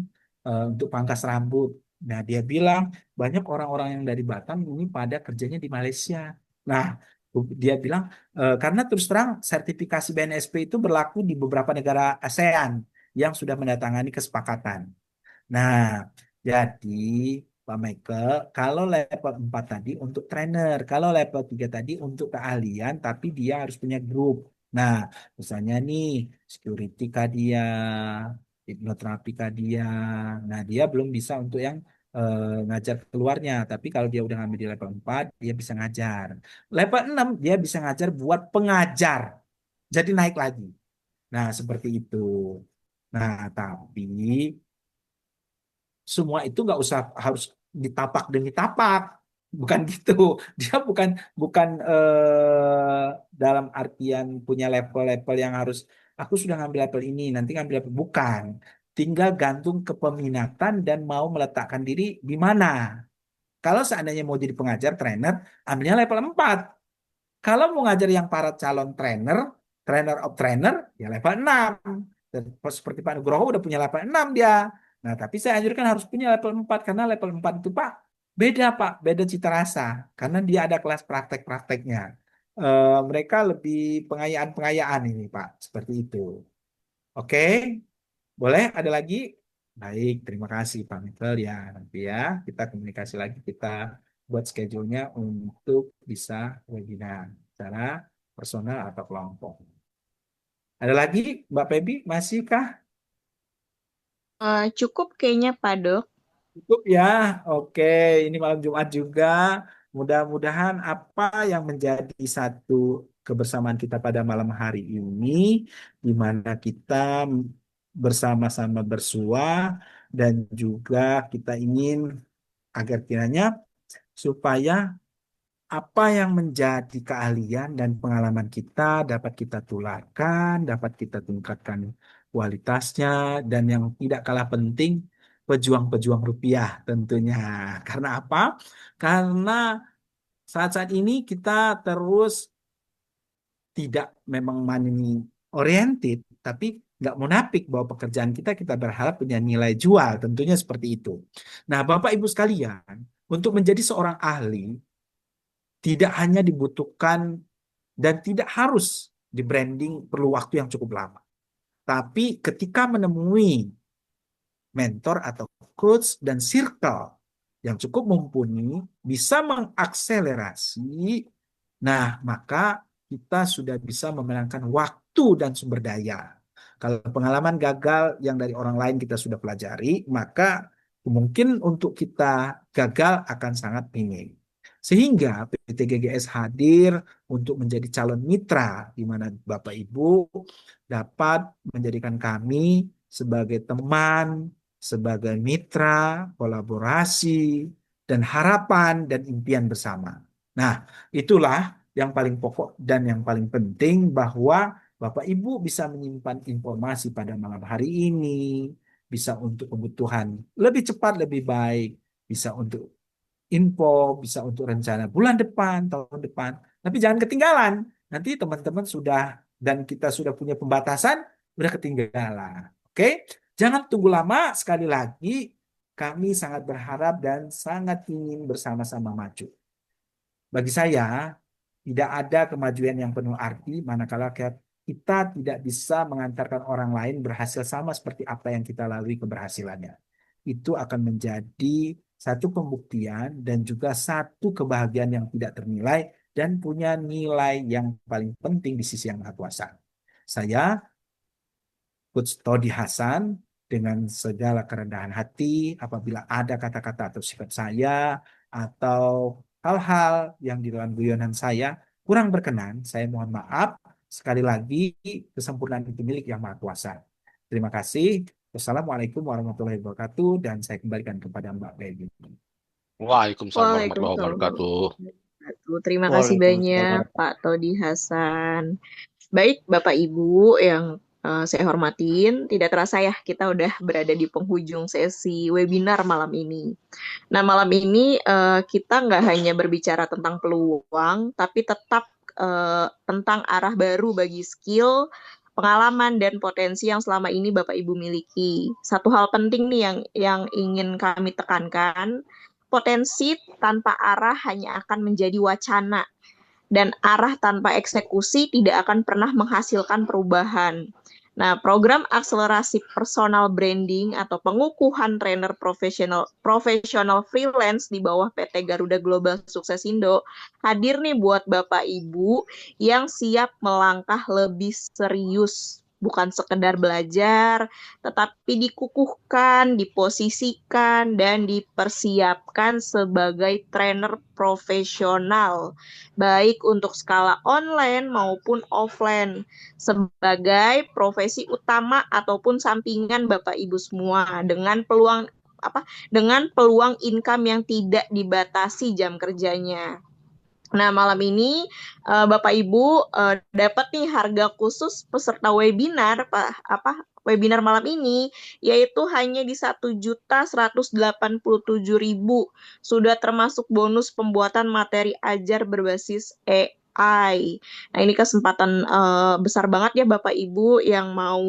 Speaker 1: untuk pangkas rambut. Nah, dia bilang banyak orang-orang yang dari Batam ini pada kerjanya di Malaysia. Nah, Dia bilang, karena terus terang sertifikasi BNSP itu berlaku di beberapa negara ASEAN yang sudah menandatangani kesepakatan. Nah, jadi Pak Michael, kalau level 4 tadi untuk trainer, kalau level 3 tadi untuk keahlian, tapi dia harus punya grup. Nah, misalnya nih, security kah dia, hipnoterapi kah dia. Nah, dia belum bisa untuk yang ngajar keluarnya. Tapi kalau dia udah ngambil di level 4, dia bisa ngajar. Level 6, dia bisa ngajar buat pengajar. Jadi naik lagi. Nah, seperti itu. Nah, tapi semua itu nggak usah harus ditapak demi tapak, bukan gitu. Dia bukan bukan dalam artian punya level-level yang harus aku sudah ngambil level ini nanti ngambil level, bukan, tinggal gantung kepeminatan dan mau meletakkan diri di mana. Kalau seandainya mau jadi pengajar trainer, ambilnya level 4. Kalau mau ngajar yang para calon trainer, trainer of trainer, ya level 6. Dan seperti Pak Nugroho udah punya level 6 dia. Nah, tapi saya anjurkan harus punya level 4 karena level 4 itu Pak beda Pak, beda cita rasa. Karena dia ada kelas praktek-prakteknya. Mereka lebih pengayaan-pengayaan ini Pak, seperti itu. Oke, boleh ada lagi? Baik, terima kasih Pak Michael ya. Nanti ya kita komunikasi lagi, kita buat schedule-nya untuk bisa webinar secara personal atau kelompok. Ada lagi Mbak Pebi, masihkah?
Speaker 3: Cukup kayaknya Pak Dok.
Speaker 1: Cukup ya. Oke, ini malam Jumat juga. Mudah-mudahan apa yang menjadi satu kebersamaan kita pada malam hari ini, di mana kita bersama-sama bersua dan juga kita ingin agar kiranya supaya apa yang menjadi keahlian dan pengalaman kita dapat kita tularkan, dapat kita tingkatkan kualitasnya, dan yang tidak kalah penting, pejuang-pejuang rupiah tentunya. Karena apa? Karena saat-saat ini kita terus tidak memang money oriented, tapi nggak munafik bahwa pekerjaan kita berharap punya nilai jual, tentunya seperti itu. Nah, Bapak Ibu sekalian, untuk menjadi seorang ahli, tidak hanya dibutuhkan dan tidak harus di branding perlu waktu yang cukup lama. Tapi ketika menemui mentor atau coach dan circle yang cukup mumpuni bisa mengakselerasi, nah maka kita sudah bisa memenangkan waktu dan sumber daya. Kalau pengalaman gagal yang dari orang lain kita sudah pelajari, maka mungkin untuk kita gagal akan sangat minim. Sehingga PT GGS hadir untuk menjadi calon mitra, di mana Bapak Ibu dapat menjadikan kami sebagai teman, sebagai mitra, kolaborasi, dan harapan dan impian bersama. Nah, itulah yang paling pokok dan yang paling penting bahwa Bapak Ibu bisa menyimpan informasi pada malam hari ini, bisa untuk kebutuhan lebih cepat, lebih baik, bisa untuk info, bisa untuk rencana bulan depan, tahun depan. Tapi jangan ketinggalan. Nanti teman-teman sudah dan kita sudah punya pembatasan, sudah ketinggalan. Oke? Jangan tunggu lama, sekali lagi kami sangat berharap dan sangat ingin bersama-sama maju. Bagi saya, tidak ada kemajuan yang penuh arti manakala kita tidak bisa mengantarkan orang lain berhasil sama seperti apa yang kita lalui keberhasilannya. Itu akan menjadi satu pembuktian dan juga satu kebahagiaan yang tidak ternilai dan punya nilai yang paling penting di sisi Yang Maha Kuasa. Saya, Coach Todi Hasan, dengan segala kerendahan hati, apabila ada kata-kata atau sifat saya atau hal-hal yang di dalam guyonan saya kurang berkenan, saya mohon maaf. Sekali lagi, kesempurnaan itu milik Yang Maha Kuasa. Terima kasih. Wassalamualaikum warahmatullahi wabarakatuh, dan saya kembalikan kepada Mbak Baby.
Speaker 7: Waalaikumsalam warahmatullahi wabarakatuh.
Speaker 3: Terima kasih banyak Pak Todi Hasan. Baik Bapak Ibu yang saya hormatin, tidak terasa ya kita udah berada di penghujung sesi webinar malam ini. Nah malam ini kita nggak hanya berbicara tentang peluang, tapi tetap tentang arah baru bagi skill, pengalaman, dan potensi yang selama ini Bapak Ibu miliki. Satu hal penting nih yang ingin kami tekankan, potensi tanpa arah hanya akan menjadi wacana. dan arah tanpa eksekusi tidak akan pernah menghasilkan perubahan. Nah, program akselerasi personal branding atau pengukuhan trainer profesional freelance di bawah PT Garuda Global Sukses Indo hadir nih buat Bapak Ibu yang siap melangkah lebih serius, bukan sekedar belajar, tetapi dikukuhkan, diposisikan, dan dipersiapkan sebagai trainer profesional, baik untuk skala online maupun offline, sebagai profesi utama ataupun sampingan Bapak Ibu semua, dengan peluang income yang tidak dibatasi jam kerjanya. Nah, malam ini Bapak Ibu dapat nih harga khusus peserta webinar webinar malam ini, yaitu hanya di 1.187.000. Sudah termasuk bonus pembuatan materi ajar berbasis AI. Nah, ini kesempatan besar banget ya Bapak Ibu yang mau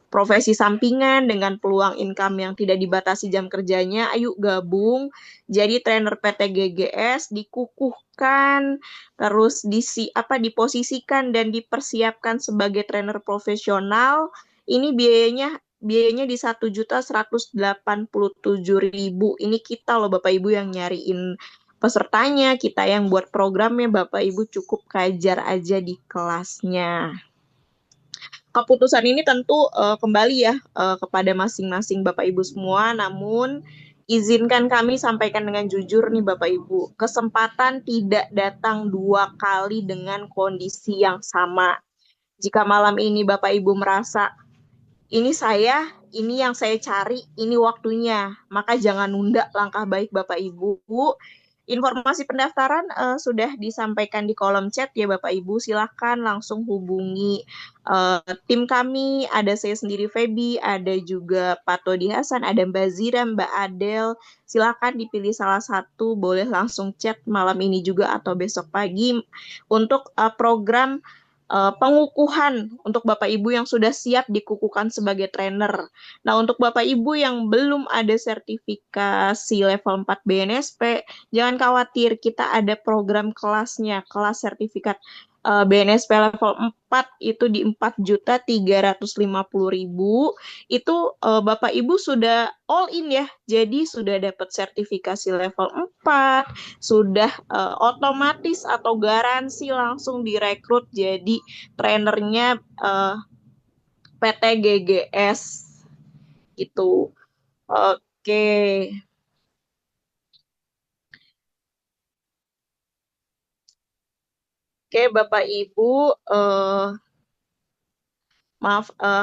Speaker 3: profesi sampingan dengan peluang income yang tidak dibatasi jam kerjanya. Ayo gabung jadi trainer PT GGS, dikukuhkan, terus diposisikan dan dipersiapkan sebagai trainer profesional. Ini biayanya di 1.187.000. Ini kita loh Bapak Ibu yang nyariin pesertanya, kita yang buat programnya. Bapak Ibu cukup kajar aja di kelasnya. Keputusan ini tentu kembali ya kepada masing-masing Bapak Ibu semua, namun izinkan kami sampaikan dengan jujur nih Bapak Ibu, kesempatan tidak datang 2 kali dengan kondisi yang sama. Jika malam ini Bapak Ibu merasa ini yang saya cari, ini waktunya, maka jangan nunda langkah baik Bapak Ibu. Informasi pendaftaran sudah disampaikan di kolom chat ya Bapak Ibu. Silakan langsung hubungi tim kami. Ada saya sendiri Feby, ada juga Pak Todi Hasan, ada Mbak Zira, Mbak Adel. Silakan dipilih salah satu, boleh langsung chat malam ini juga atau besok pagi untuk program pengukuhan untuk Bapak Ibu yang sudah siap dikukuhkan sebagai trainer. Nah, untuk Bapak Ibu yang belum ada sertifikasi level 4 BNSP, jangan khawatir, kita ada program kelasnya, kelas sertifikat BNSP level 4 itu di 4.350.000. Itu Bapak Ibu sudah all in ya. Jadi sudah dapat sertifikasi level 4, sudah otomatis atau garansi langsung direkrut jadi trainernya PT GGS itu. Oke. Oke, Bapak Ibu,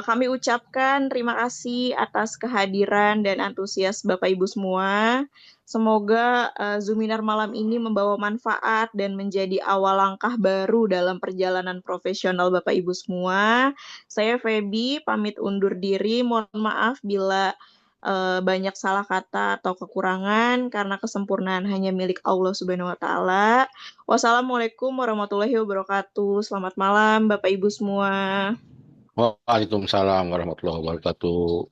Speaker 3: kami ucapkan terima kasih atas kehadiran dan antusias Bapak Ibu semua. Semoga Zoominar malam ini membawa manfaat dan menjadi awal langkah baru dalam perjalanan profesional Bapak Ibu semua. Saya Feby, pamit undur diri. Mohon maaf bila banyak salah kata atau kekurangan, karena kesempurnaan hanya milik Allah Subhanahu wa Ta'ala. Wassalamualaikum warahmatullahi wabarakatuh. Selamat malam, Bapak Ibu semua.
Speaker 7: Waalaikumsalam warahmatullahi wabarakatuh.